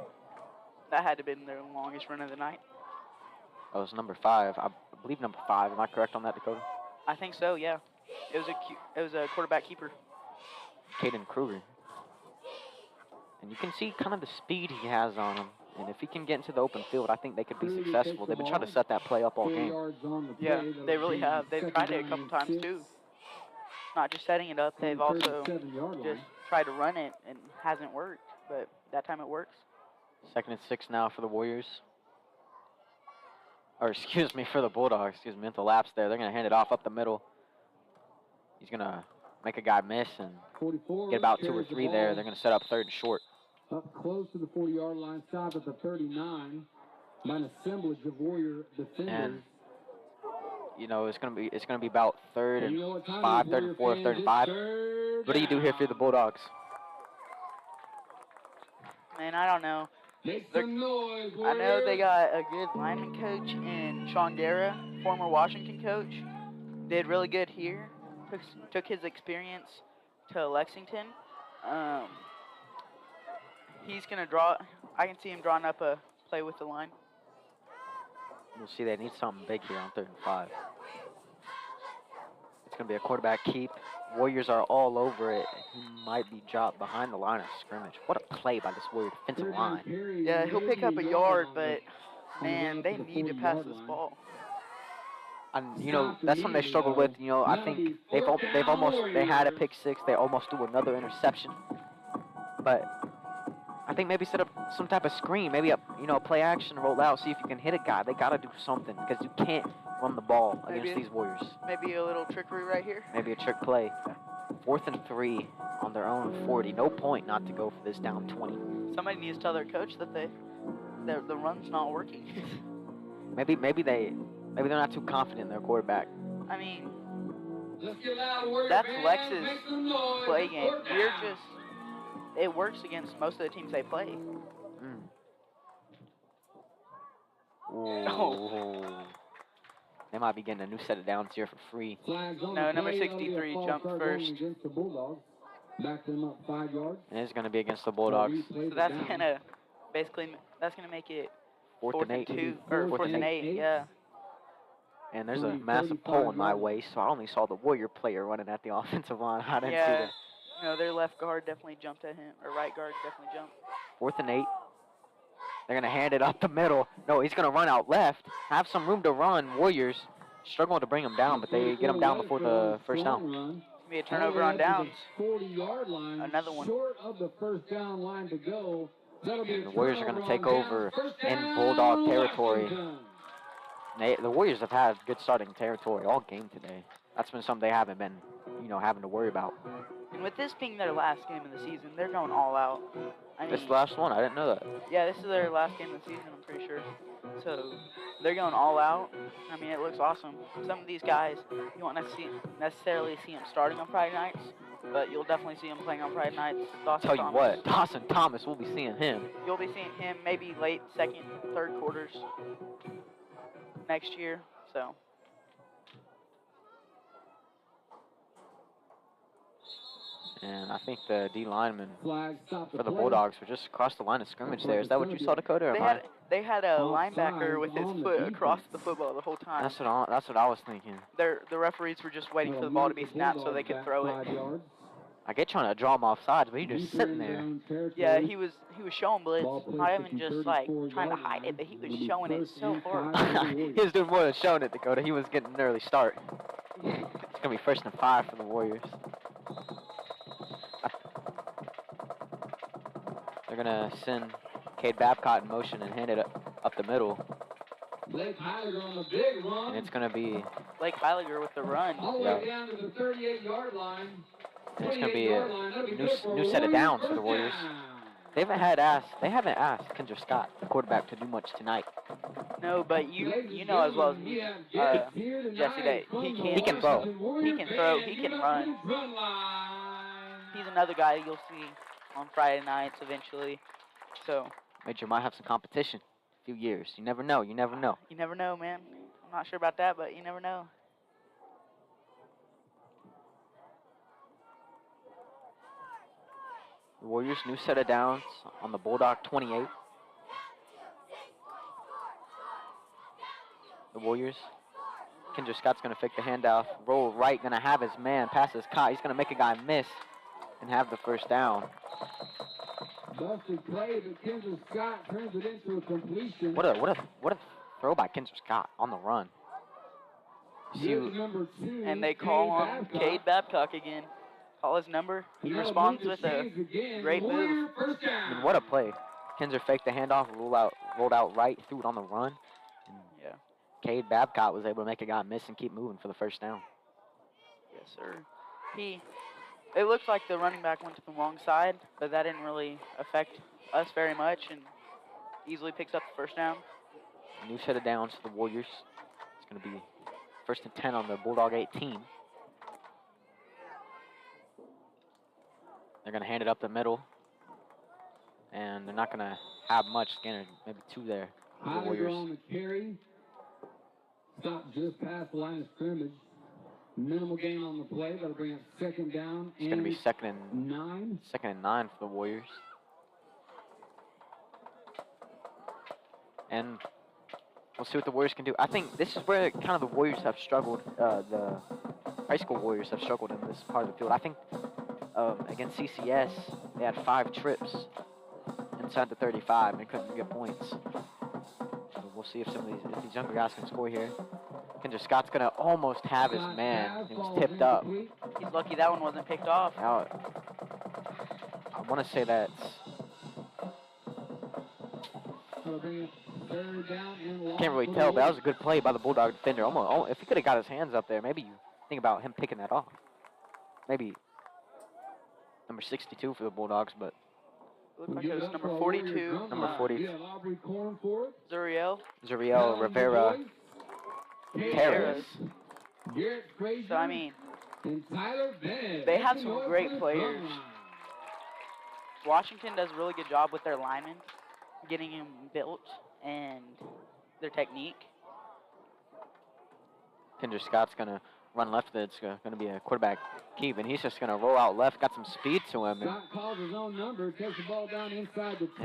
That had to have been their longest run of the night. That was number 5. I believe number 5. Am I correct on that, Dakota? I think so, yeah. It was a quarterback keeper. Caden Kruger. And you can see kind of the speed he has on him. And if he can get into the open field, I think they could be successful. They've been trying to set that play up all game. Yeah, they really have. They've tried it a couple times, too. Not just setting it up, they've also just tried to run it, and hasn't worked. But that time it works. 2nd and 6 now for the Warriors. Or, for the Bulldogs. Mental lapse there. They're going to hand it off up the middle. He's going to make a guy miss and get about 2 or 3 there. They're going to set up 3rd and short. Up close to the 40-yard line, stop at the 39 by an assemblage of Warrior defenders. And, it's gonna be about 3rd and 5, 3rd and 4, 3rd and 5. What do you do here for the Bulldogs? Man, I don't know. I know they got a good lineman coach in Sean Guerra, former Washington coach. Did really good here. Took his experience to Lexington. He's going to draw. I can see him drawing up a play with the line. We'll see. They need something big here on 3rd and 5. It's going to be a quarterback keep. Warriors are all over it. He might be dropped behind the line of scrimmage. What a play by this Warrior defensive line. Yeah, he'll pick up a yard, but, man, they need to pass this ball. And, that's something they struggled with. I think they had a pick 6. They almost threw another interception. But I think maybe set up some type of screen, maybe a play action roll out, see if you can hit a guy. They got to do something because you can't run the ball against these Warriors. Maybe a little trickery right here. Maybe a trick play. 4th and 3 on their own 40. No point not to go for this down 20. Somebody needs to tell their coach that the run's not working. maybe they're not too confident in their quarterback. I mean, that's Lex's play game. It works against most of the teams they play. Oh. They might be getting a new set of downs here for free. No, number 63 jumped first. And it's going to be against the Bulldogs. So that's going to make it 4th and 2 or 4th and 8. Yeah. And there's a massive pole in my way, so I only saw the Warrior player running at the offensive line. I didn't see No, their left guard definitely jumped at him, or right guard definitely jumped. 4th and 8. They're going to hand it up the middle. No, he's going to run out left. Have some room to run. Warriors struggling to bring him down, but they get him down before the first down. It's going to be a turnover on downs. 40-yard line. Another one. Short of the first down line to go. The Warriors are going to take over in Bulldog territory. The Warriors have had good starting territory all game today. That's been something they haven't been, having to worry about. And with this being their last game of the season, they're going all out. This last one? I didn't know that. Yeah, this is their last game of the season, I'm pretty sure. So they're going all out. I mean, it looks awesome. Some of these guys, you won't necessarily see them starting on Friday nights, but you'll definitely see them playing on Friday nights. Tell you what, Dawson Thomas, we'll be seeing him. You'll be seeing him maybe late second, third quarters next year. So. And I think the D lineman for the Bulldogs were just across the line of scrimmage there. Is that what you saw, Dakota? Or they had a linebacker with his foot across the football the whole time. That's what I was thinking. The referees were just waiting for the ball to be snapped so they could throw it. I get trying to draw him off sides, but he's just sitting there. Yeah, he was showing blitz, not even just like trying to hide it, but he was showing it so far. He was doing more than showing it, Dakota. He was getting an early start. It's gonna be 1st and 5 for the Warriors. They're gonna send Cade Babcock in motion and hand it up the middle. Blake Heiliger on the big run. And it's gonna be Blake Heiliger with the run. All the way down to the 38-yard line. And it's gonna be a new set of downs for the Warriors. They haven't asked Kendra Scott, the quarterback, to do much tonight. No, but you know as well as me, Jesse, that he can throw. He can throw. He can run. He's another guy you'll see on Friday nights eventually. So Major might have some competition in a few years. You never know. You never know. You never know, man. I'm not sure about that, but you never know. The Warriors, new set of downs on the Bulldog 28. The Warriors. Kendra Scott's going to fake the handoff. Roll right, going to have his man. Pass is caught. He's going to make a guy miss and have the first down. Busted play, but Kendra Scott turns it into a completion. What a throw by Kendra Scott on the run. And they call on Cade Babcock again. Call his number. He responds with a great move. I mean, what a play. Kendra faked the handoff, rolled out right, threw it on the run. And yeah. Cade Babcock was able to make a guy miss and keep moving for the first down. Yes, sir. It looks like the running back went to the wrong side, but that didn't really affect us very much and easily picks up the first down. New set of downs for the Warriors. It's going to be 1st and 10 on the Bulldog 18. They're going to hand it up the middle. And they're not going to have much. Again, maybe 2 there for the Warriors. On the carry. Stop just past the line of scrimmage. Minimal gain on the play. That'll bring up 2nd down. It's going to be 2nd and 9. 2nd and 9 for the Warriors. And we'll see what the Warriors can do. I think this is where kind of the Warriors have struggled. The high school Warriors have struggled in this part of the field. I think against CCS, they had 5 trips inside the 35 and couldn't get points. So we'll see if if these younger guys can score here. Kendra Scott's gonna almost have his man. It was tipped up. He's lucky that one wasn't picked off. Now, I want to say that's. Can't really tell, but that was a good play by the Bulldog defender. Almost, if he could have got his hands up there, maybe you think about him picking that off. Maybe number 62 for the Bulldogs, but. Looked like it was number 42. Number 40. Zuriel Rivera. Harris. So, I mean, they have some great players. Washington does a really good job with their linemen, getting them built and their technique. Kendra Scott's going to run left. It's going to be a quarterback keep, and he's just going to roll out left. Got some speed to him. And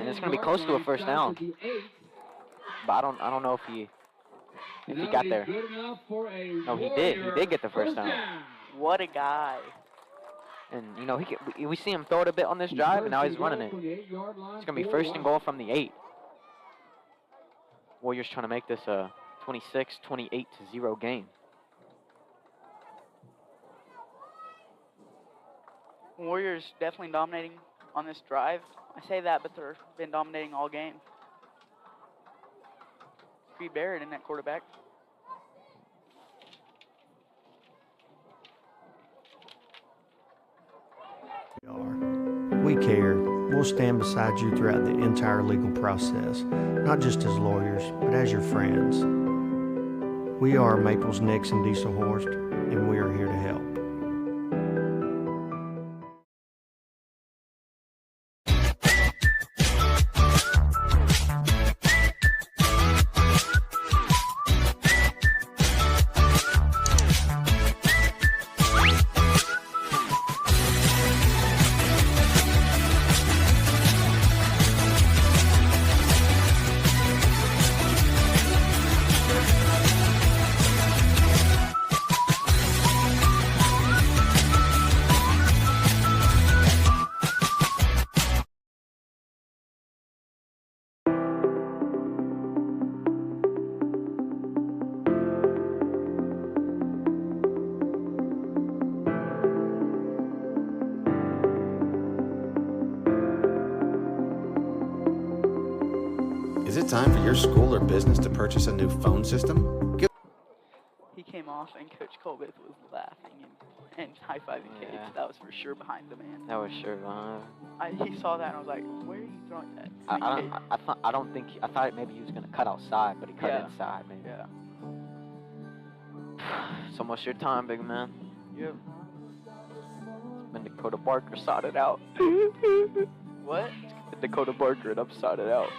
it's going to be close to a first down. But I don't know if he got there. No, he did. He did get the first down. What a guy. And, you know, we see him throw it a bit on this drive, and now he's running it. It's going to be first and goal from the 8. Warriors trying to make this a 26-28-0 game. Warriors definitely dominating on this drive. I say that, but they've been dominating all game. Creed Barrett in that quarterback. We care. We'll stand beside you throughout the entire legal process, not just as lawyers, but as your friends. We are Maples, Nix, and Dieselhorst, and we are here to help. Is it time for your school or business to purchase a new phone system? He came off and Coach Colbeth was laughing and high-fiving Cage. That was for sure behind the man. That was sure behind. He saw that and I was like, where are you throwing that? I thought maybe he was going to cut outside, but he cut inside, maybe. Yeah. It's almost your time, big man. Yep. And Dakota Barker side it out. What? Dakota Barker and upside it out.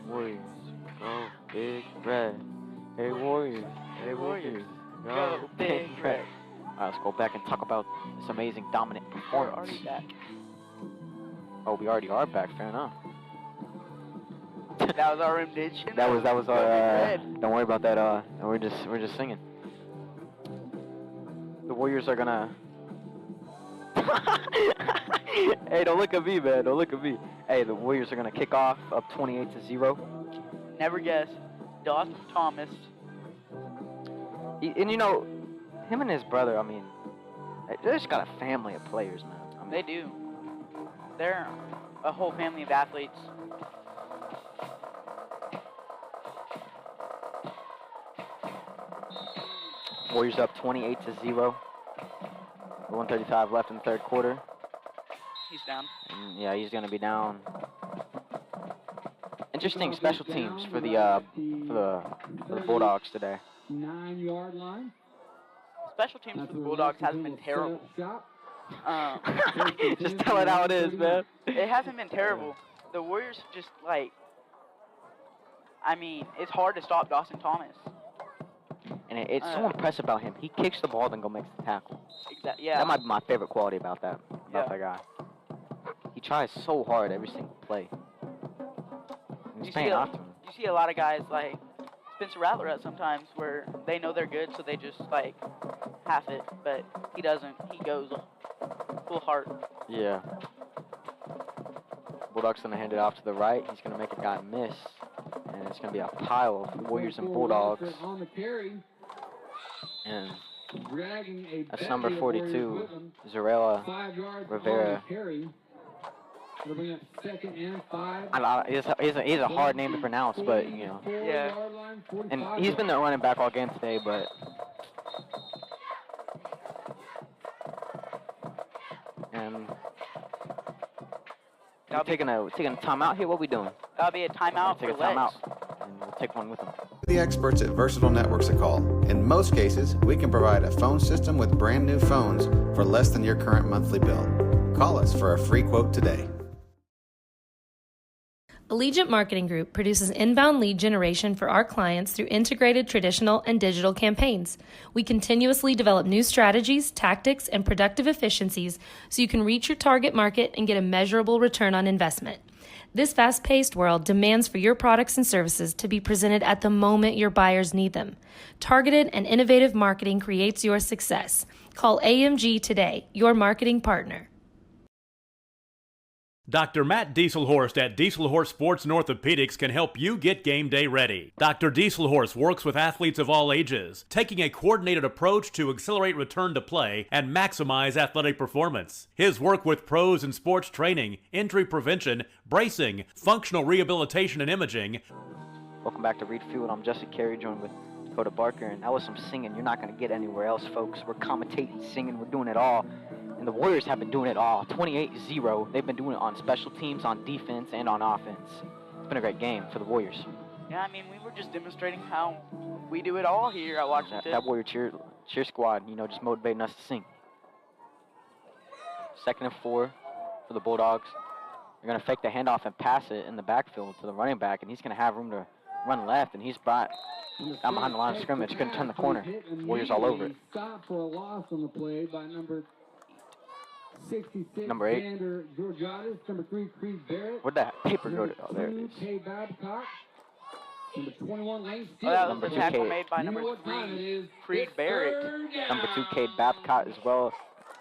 Warriors, go big red. Hey Warriors, hey Warriors, go big red. Alright, let's go back and talk about this amazing dominant performance. We're already back. Oh, we already are back, fair enough. That was our rendition. That was our don't worry about that, we're just singing. The Warriors are gonna hey, don't look at me, man. Don't look at me. Hey, the Warriors are going to kick off up 28-0. Never guess. Dawson Thomas. And, you know, him and his brother, I mean, they just got a family of players, man. I mean, they do. They're a whole family of athletes. Warriors up 28-0. 1:35 left in the third quarter. He's down. And yeah, he's gonna be down. Interesting special teams for the Bulldogs today. 9-yard line. Special teams for the Bulldogs hasn't been terrible. Just tell it how it is, man. It hasn't been terrible. The Warriors just I mean, it's hard to stop Dawson Thomas. And it's so impressive about him. He kicks the ball, then go makes the tackle. Exactly. Yeah. That might be my favorite quality about that guy. He tries so hard every single play. He's paying off to him. You see a lot of guys like Spencer Rattler at sometimes where they know they're good, so they just half it. But he doesn't. He goes full heart. Yeah. Bulldogs gonna hand it off to the right. He's gonna make a guy miss, and it's gonna be a pile of Warriors and Bulldogs. And that's number 42, Zarela Rivera. He's a hard name to pronounce, but you know. Yeah. And he's been the running back all game today, but. And. Taking a timeout here. What are we doing? That'll be a timeout. Take a timeout, and we'll take one with them. The experts at Versatile Networks a call. In most cases, we can provide a phone system with brand new phones for less than your current monthly bill. Call us for a free quote today. Allegiant Marketing Group produces inbound lead generation for our clients through integrated traditional and digital campaigns. We continuously develop new strategies, tactics, and productive efficiencies so you can reach your target market and get a measurable return on investment. This fast-paced world demands for your products and services to be presented at the moment your buyers need them. Targeted and innovative marketing creates your success. Call AMG today, your marketing partner. Dr. Matt Dieselhorst at Dieselhorst Sports and Orthopedics can help you get game day ready. Dr. Dieselhorst works with athletes of all ages, taking a coordinated approach to accelerate return to play and maximize athletic performance. His work with pros in sports training, injury prevention, bracing, functional rehabilitation, and imaging. Welcome back to Reed Field. I'm Jesse Carey, joined with Dakota Barker, and that was some singing you're not going to get anywhere else, folks. We're commentating, singing, we're doing it all. And the Warriors have been doing it all. 28-0. They've been doing it on special teams, on defense, and on offense. It's been a great game for the Warriors. Yeah, I mean, we were just demonstrating how we do it all here at Washington. That Warrior cheer squad, just motivating us to sing. 2nd and 4 for the Bulldogs. They're going to fake the handoff and pass it in the backfield to the running back, and he's going to have room to run left, and he's down behind the line of scrimmage. Couldn't turn the corner. Warriors all over it. Stop for a loss on the play by number 66, number 8. Georgiadis, number 3, Creed Barrett. Where'd that paper go to? Oh, there it is. K. Babcock. Number 21, Lane Steele. That was number the 2, tackle made by number 3, Creed Barrett. Number 2, Cade Babcock as well.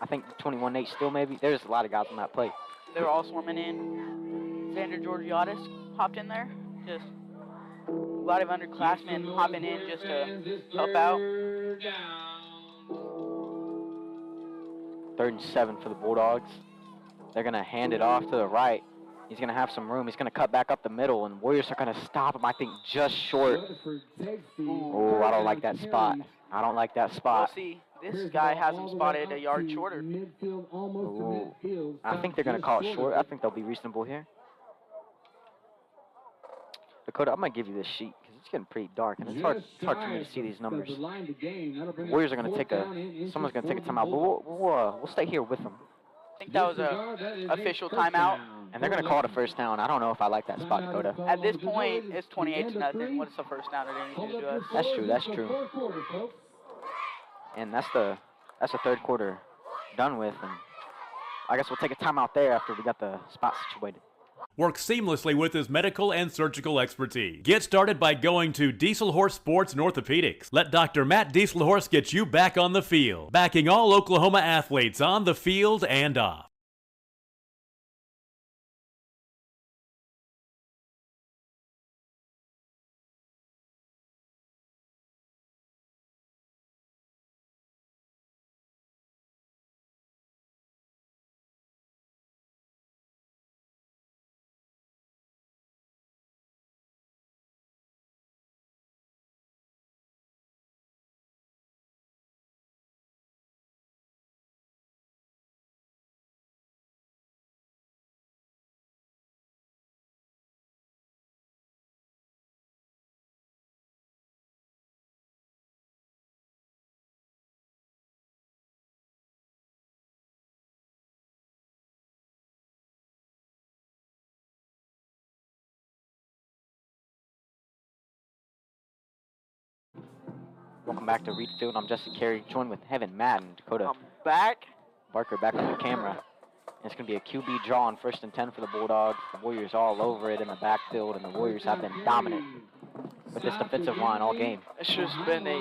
I think 21, Nate Steele maybe. There's a lot of guys on that play. They were all swarming in. Xander Georgiadis hopped in there. Just a lot of underclassmen hopping in just to help out. 3rd and 7 for the Bulldogs. They're going to hand it off to the right. He's going to have some room. He's going to cut back up the middle, and Warriors are going to stop him, I think, just short. Oh, I don't like that spot. I don't like that spot. We'll see. This guy has him spotted a yard shorter. Ooh. I think they're going to call it short. I think they'll be reasonable here. Dakota, I'm going to give you this sheet because it's getting pretty dark, and it's hard for me to see these numbers. The Warriors are going to take someone's going to take a timeout, but we'll stay here with them. I think that was an official timeout. And they're going to call it a first down. I don't know if I like that spot, Dakota. At this point, it's 28-0. What's the first down? They're going to do us? That's true. And that's the 3rd quarter done with, and I guess we'll take a timeout there after we got the spot situated. Work seamlessly with his medical and surgical expertise. Get started by going to Dieselhorst Sports and Orthopedics. Let Dr. Matt Dieselhorst get you back on the field, backing all Oklahoma athletes on the field and off. Welcome back to Reed Field. I'm Jesse Carey, joined with Heaven Madden. Dakota. I'm back. Barker back on the camera. And it's going to be a QB draw on 1st and 10 for the Bulldogs. The Warriors all over it in the backfield, and the Warriors have been dominant with this defensive line all game. It's just been a...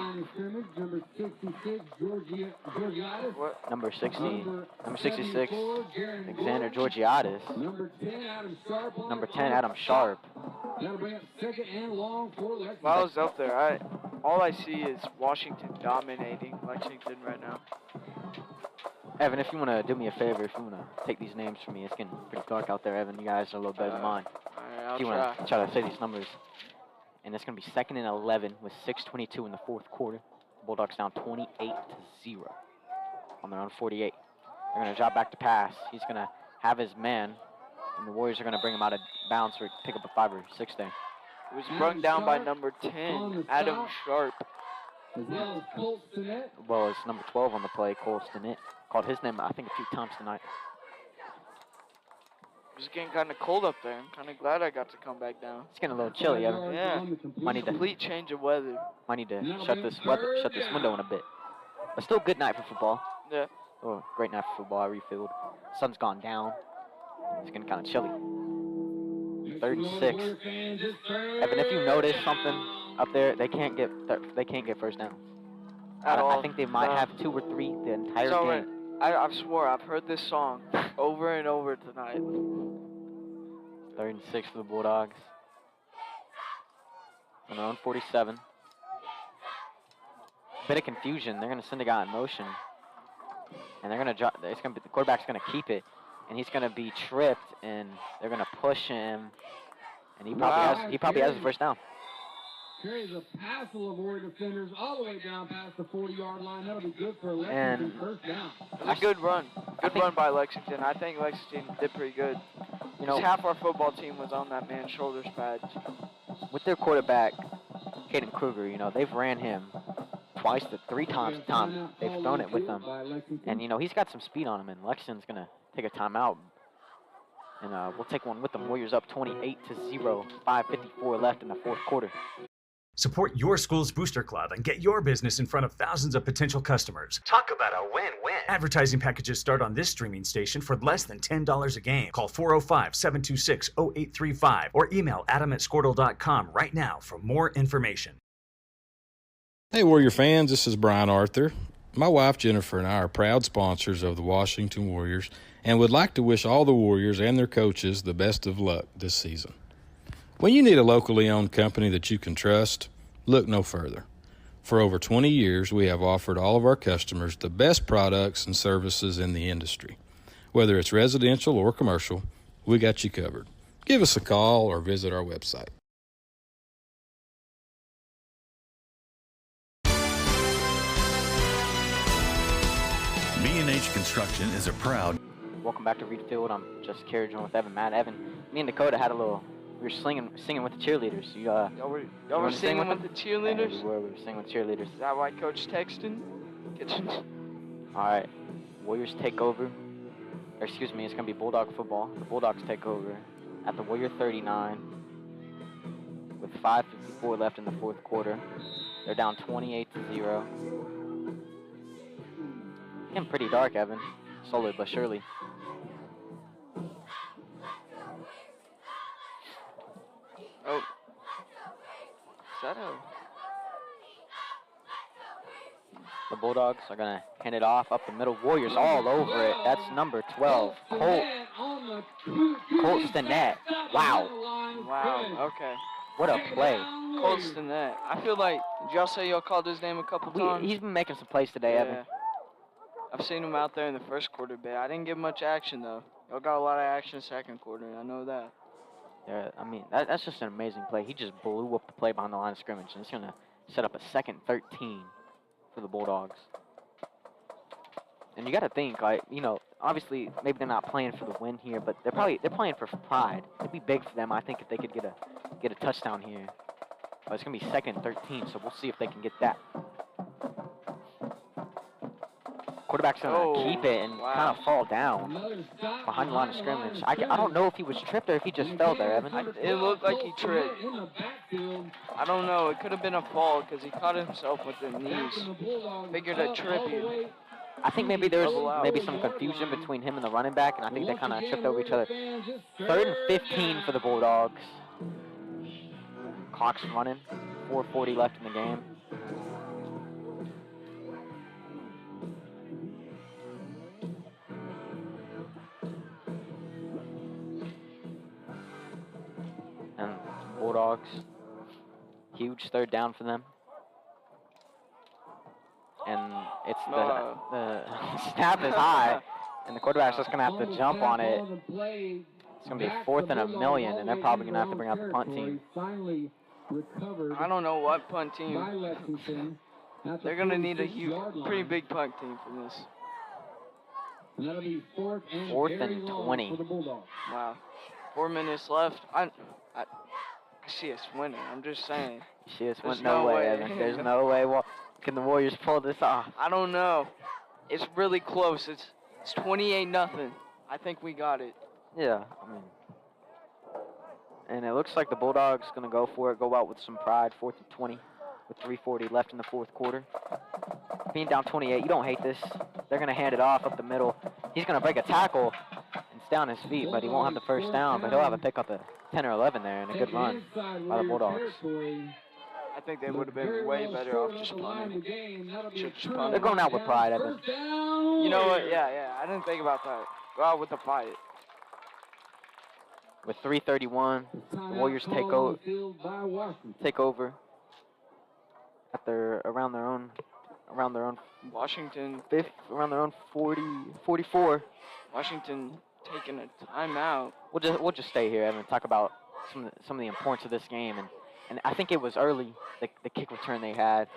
Number 66, Alexander Georgiadis. Number 10, Adam Sharp. While I was up there, all I see is Washington dominating Lexington right now. Evan, if you want to do me a favor, if you want to take these names for me, it's getting pretty dark out there, Evan. You guys are a little better than mine. If you want to try to say these numbers. And it's going to be 2nd and 11 with 6:22 in the 4th quarter. Bulldogs down 28-0 on their own 48. They're going to drop back to pass. He's going to have his man, and the Warriors are going to bring him out of bounds for pick up a 5 or 6 there. It was brought down by number 10, Adam Sharp. Well, it's number 12 on the play, Cole Stinnett. Called his name, I think, a few times tonight. It was getting kind of cold up there. I'm kind of glad I got to come back down. It's getting a little chilly, Evan. Yeah. Might need to complete change of weather. Might need to shut this window in a bit. But still, good night for football. Yeah. Oh, great night for football. I refilled. Sun's gone down. It's getting kind of chilly. 3rd and 6. Evan, if you notice something up there, they can't get first down. at all. I think they might have 2 or 3 the entire game. I've swore I've heard this song over and over tonight. 3rd and 6 for the Bulldogs. On their own 47. Bit of confusion. They're going to send a guy in motion. And they're going to drop. The quarterback's going to keep it. And he's going to be tripped. And they're going to push him. And he probably has his first down. Carries a passel of Warrior defenders all the way down past the 40-yard line. That'll be good for Lexington first down. It was a good run. Good run by Lexington. I think Lexington did pretty good. You know, half our football team was on that man's shoulders pads. With their quarterback, Caden Kruger, you know, they've ran him twice to 3 times. They've thrown it with him. And, you know, he's got some speed on him, and Lexington's going to take a timeout. And we'll take one with them. Warriors up 28-0. 5:54 left in the 4th quarter. Support your school's booster club and get your business in front of thousands of potential customers. Talk about a win-win. Advertising packages start on this streaming station for less than $10 a game. Call 405-726-0835 or email adam@squirtle.com right now for more information. Hey, Warrior fans, this is Brian Arthur. My wife Jennifer and I are proud sponsors of the Washington Warriors and would like to wish all the Warriors and their coaches the best of luck this season. When you need a locally owned company that you can trust, look no further. For over 20 years, we have offered all of our customers the best products and services in the industry. Whether it's residential or commercial, we got you covered. Give us a call or visit our website. B&H Construction is a proud... Welcome back to Reed Field. I'm just carrying on with Evan. Evan, me and Dakota had a little... We were singing with the cheerleaders. Y'all were singing with the cheerleaders? Yeah, we were singing with cheerleaders. Is that why Coach texted? All right. Warriors take over. Or excuse me, it's going to be Bulldog football. The Bulldogs take over at the Warrior 39 with 5:54 left in the 4th quarter. They're down 28-0. Getting pretty dark, Evan. Slowly but surely. Oh. Is that a... The Bulldogs are going to hand it off up the middle. Warriors all over it. That's number 12, Colt Stinnett. Wow. Wow, okay. What a play. Colt Stinnett. I feel like, did y'all say y'all called his name a couple times? He's been making some plays today, Evan. I've seen him out there in the 1st quarter bit. I didn't get much action, though. Y'all got a lot of action 2nd quarter, I know that. Yeah, I mean, that's just an amazing play. He just blew up the play behind the line of scrimmage, and it's going to set up a 2nd 13 for the Bulldogs. And you got to think, like, you know, obviously maybe they're not playing for the win here, but they're playing for pride. It'd be big for them, I think, if they could get a touchdown here. But it's going to be 2nd 13, so we'll see if they can get that. Quarterback's going to keep it and kind of fall down behind the line of scrimmage. I don't know if he was tripped or if he just fell there, Evan. It looked like he tripped. I don't know. It could have been a fall because he caught himself with the knees. Figured a trip here. I think maybe there's some confusion between him and the running back, and I think they kind of tripped over each other. 3rd and 15 for the Bulldogs. Clock's running. 4:40 left in the game. And Bulldogs, huge 3rd down for them. And it's the snap is high, and the quarterback's just going to have to jump on it. It's going to be 4th and 1,000,000, and they're probably going to have to bring out the punt team. I don't know what punt team. They're going to need a pretty big punt team for this. That'll be 4th and 20. Wow. 4 minutes left. I see us winning. I'm just saying. You see us winning? No way, Evan. There's no way. Well, can the Warriors pull this off? I don't know. It's really close. It's 28-0. I think we got it. Yeah, I mean. And it looks like the Bulldogs going to go for it, go out with some pride, 4th and 20 with 3:40 left in the 4th quarter. Being down 28, you don't hate this. They're going to hand it off up the middle. He's going to break a tackle and stay on his feet, but he won't have the first down, but he'll have a pick up a 10 or 11 there and a good run by the Bulldogs. I think they would have been way better off just punting. They're going out with pride, Evan. You know what? Yeah. I didn't think about that. Go out with the pride. With 3:31, the Warriors take over at around their own Washington fifth, around their own 44. Washington taking a timeout. We'll just stay here, Evan, and talk about some of the importance of this game, and I think it was early the kick return they had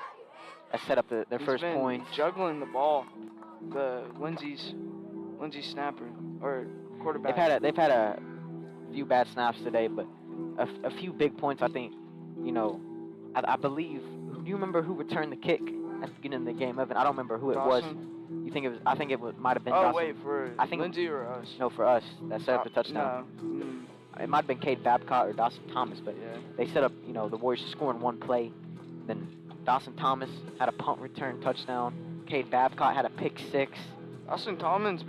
that set up their first point. Juggling the ball, the Lindsay snapper or quarterback. They've had a few bad snaps today, but a few big points. I think, I believe. Do you remember who returned the kick at the beginning of the game, Evan? I don't remember who it was. You think it was? I think it might have been. Oh, Dawson. wait, for Lindsay or us? No, for us. That set up the touchdown. No. It might have been Cade Babcock or Dawson Thomas, but they set up, the Warriors to score in one play. Then Dawson Thomas had a punt return touchdown. Cade Babcock had a pick six. Dawson Thomas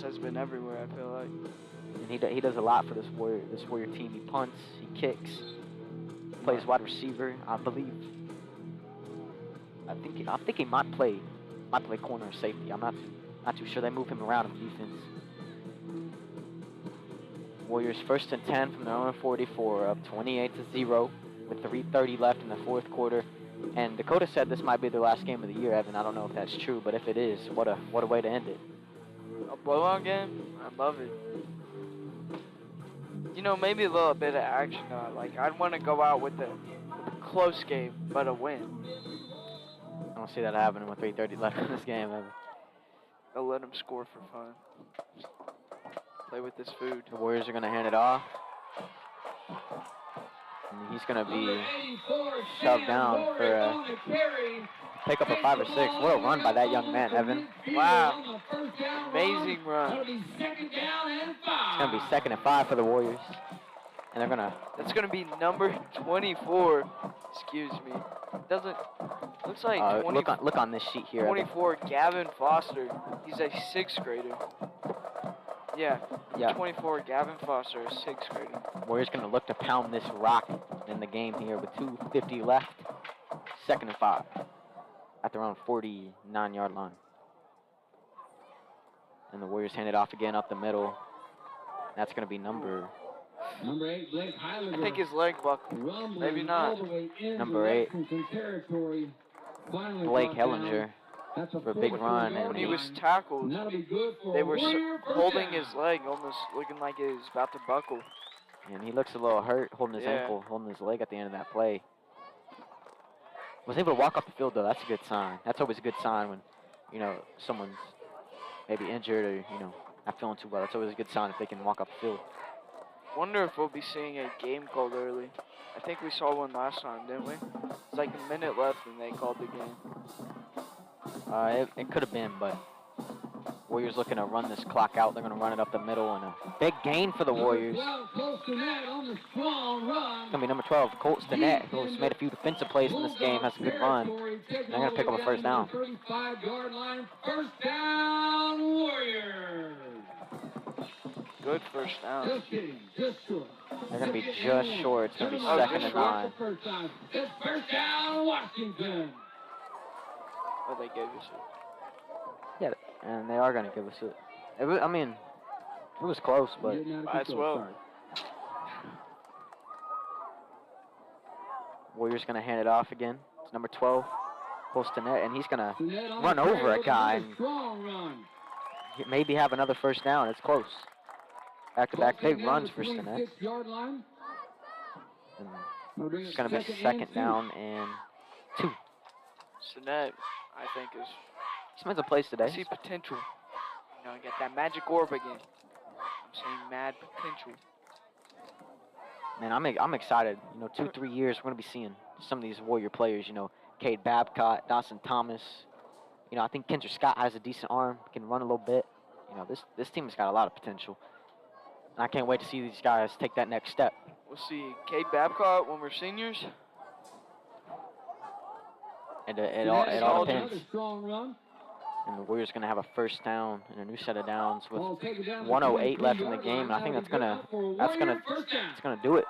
has been everywhere, I feel like. And he does a lot for this Warrior team. He punts, he kicks, plays wide receiver, I believe. I think he might play corner or safety. I'm not too sure. They move him around in defense. Warriors 1st and 10 from their own 44, up 28-0 with 3:30 left in the fourth quarter. And Dakota said this might be their last game of the year, Evan. I don't know if that's true, but if it is, what a way to end it. A blowout game? I love it. Maybe a little bit of action. I'd want to go out with a close game, but a win. I don't see that happening with 3:30 left in this game, Evan. They'll let them score for fun. Play with this food. The Warriors are going to hand it off. And he's going to be shoved down for pick up a 5 or 6. What a run by that young man, Evan. Wow. Amazing run. It's going to be 2nd and 5 for the Warriors. And they're going to... That's going to be number 24. Excuse me. Looks like 20, look on this sheet here. 24, Evan. Gavin Foster. He's a 6th grader. Yeah. 24, Gavin Foster, a 6th grader. Warriors going to look to pound this rock in the game here with 2:50 left. 2nd and 5 at their own 49-yard line. And the Warriors hand it off again up the middle. That's going to be number 8, Blake Heiliger. I think his leg buckled. Maybe not. Number 8, Blake Hellinger. For a big run. And when he was tackled, they were holding his leg, almost looking like it was about to buckle. And he looks a little hurt, holding his ankle, holding his leg at the end of that play. Was able to walk off the field, though. That's a good sign. That's always a good sign when, someone's maybe injured or, not feeling too well. That's always a good sign if they can walk off the field. Wonder if we'll be seeing a game called early. I think we saw one last time, didn't we? It's like a minute left and they called the game. It could have been, but Warriors looking to run this clock out. They're going to run it up the middle, and a big gain for the Warriors. It's going to be number 12, Colt Stinnett, who's made a few defensive plays in this game, has a good run. And they're going to pick up a first down. 35-yard line, first down, Warriors. Good first down. Just short. They're going to be just short. It's going to be 2nd and 9. It's first down, Washington. Oh, they gave us it. Yeah, and they are going to give us it. It was close, but... Might as well. Warriors going to hand it off again. It's number 12, Colt Stinnett, and he's going to run over a guy and maybe have another first down. It's close. Back-to-back big runs for Stinnett. It's going to be 2nd down and 2. Stinnett, I think, he's made some plays today. I see potential. Get that magic orb again. I'm saying mad potential. Man, I'm excited. 2-3 years, we're going to be seeing some of these Warrior players. Cade Babcock, Dawson Thomas. I think Kendra Scott has a decent arm, can run a little bit. This team has got a lot of potential. And I can't wait to see these guys take that next step. We'll see Cade Babcock when we're seniors. And it all depends. And the Warriors going to have a first down and a new set of downs with 1:08 left in the game. And I think it's gonna do it.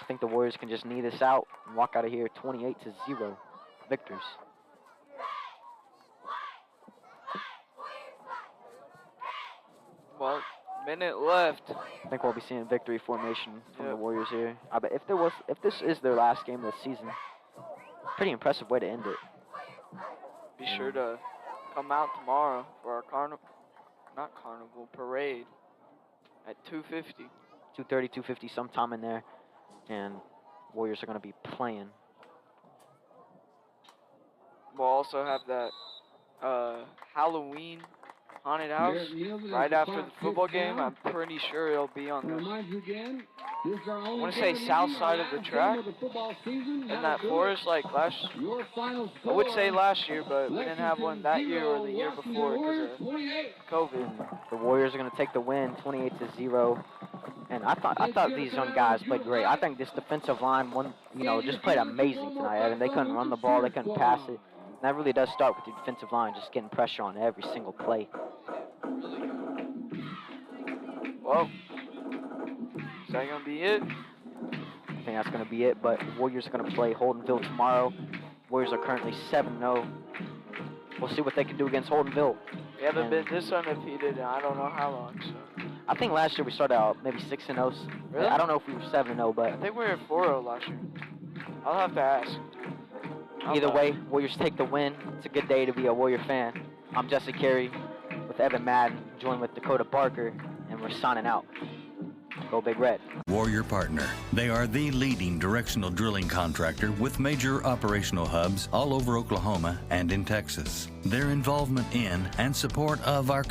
I think the Warriors can just knee this out and walk out of here 28-0 victors. Well, minute left. I think we'll be seeing victory formation from the Warriors here. I bet if this is their last game of the season, pretty impressive way to end it. Be sure to come out tomorrow for our parade at 2:50. 2:30, 2:50, sometime in there, and Warriors are going to be playing. We'll also have that Halloween haunted house right after the football game. I'm pretty sure it'll be on the, I want to say, south side of the track in that forest like last, I would say last year, but we didn't have one that year or the year before because of COVID. The Warriors are going to take the win 28-0. And I thought these young guys played great. I think this defensive line, just played amazing tonight, Evan. They couldn't run the ball, they couldn't pass it. And that really does start with the defensive line, just getting pressure on every single play. Well, is that going to be it? I think that's going to be it, but Warriors are going to play Holdenville tomorrow. Warriors are currently 7-0. We'll see what they can do against Holdenville. We haven't been this undefeated in I don't know how long, so. I think last year we started out maybe 6-0. Really? I don't know if we were 7-0, but I think we were 4-0 last year. I'll have to ask. Either way, Warriors take the win. It's a good day to be a Warrior fan. I'm Jesse Carey with Evan Madden, joined with Dakota Barker, and we're signing out. Go Big Red. Warrior Partner. They are the leading directional drilling contractor with major operational hubs all over Oklahoma and in Texas. Their involvement in and support of our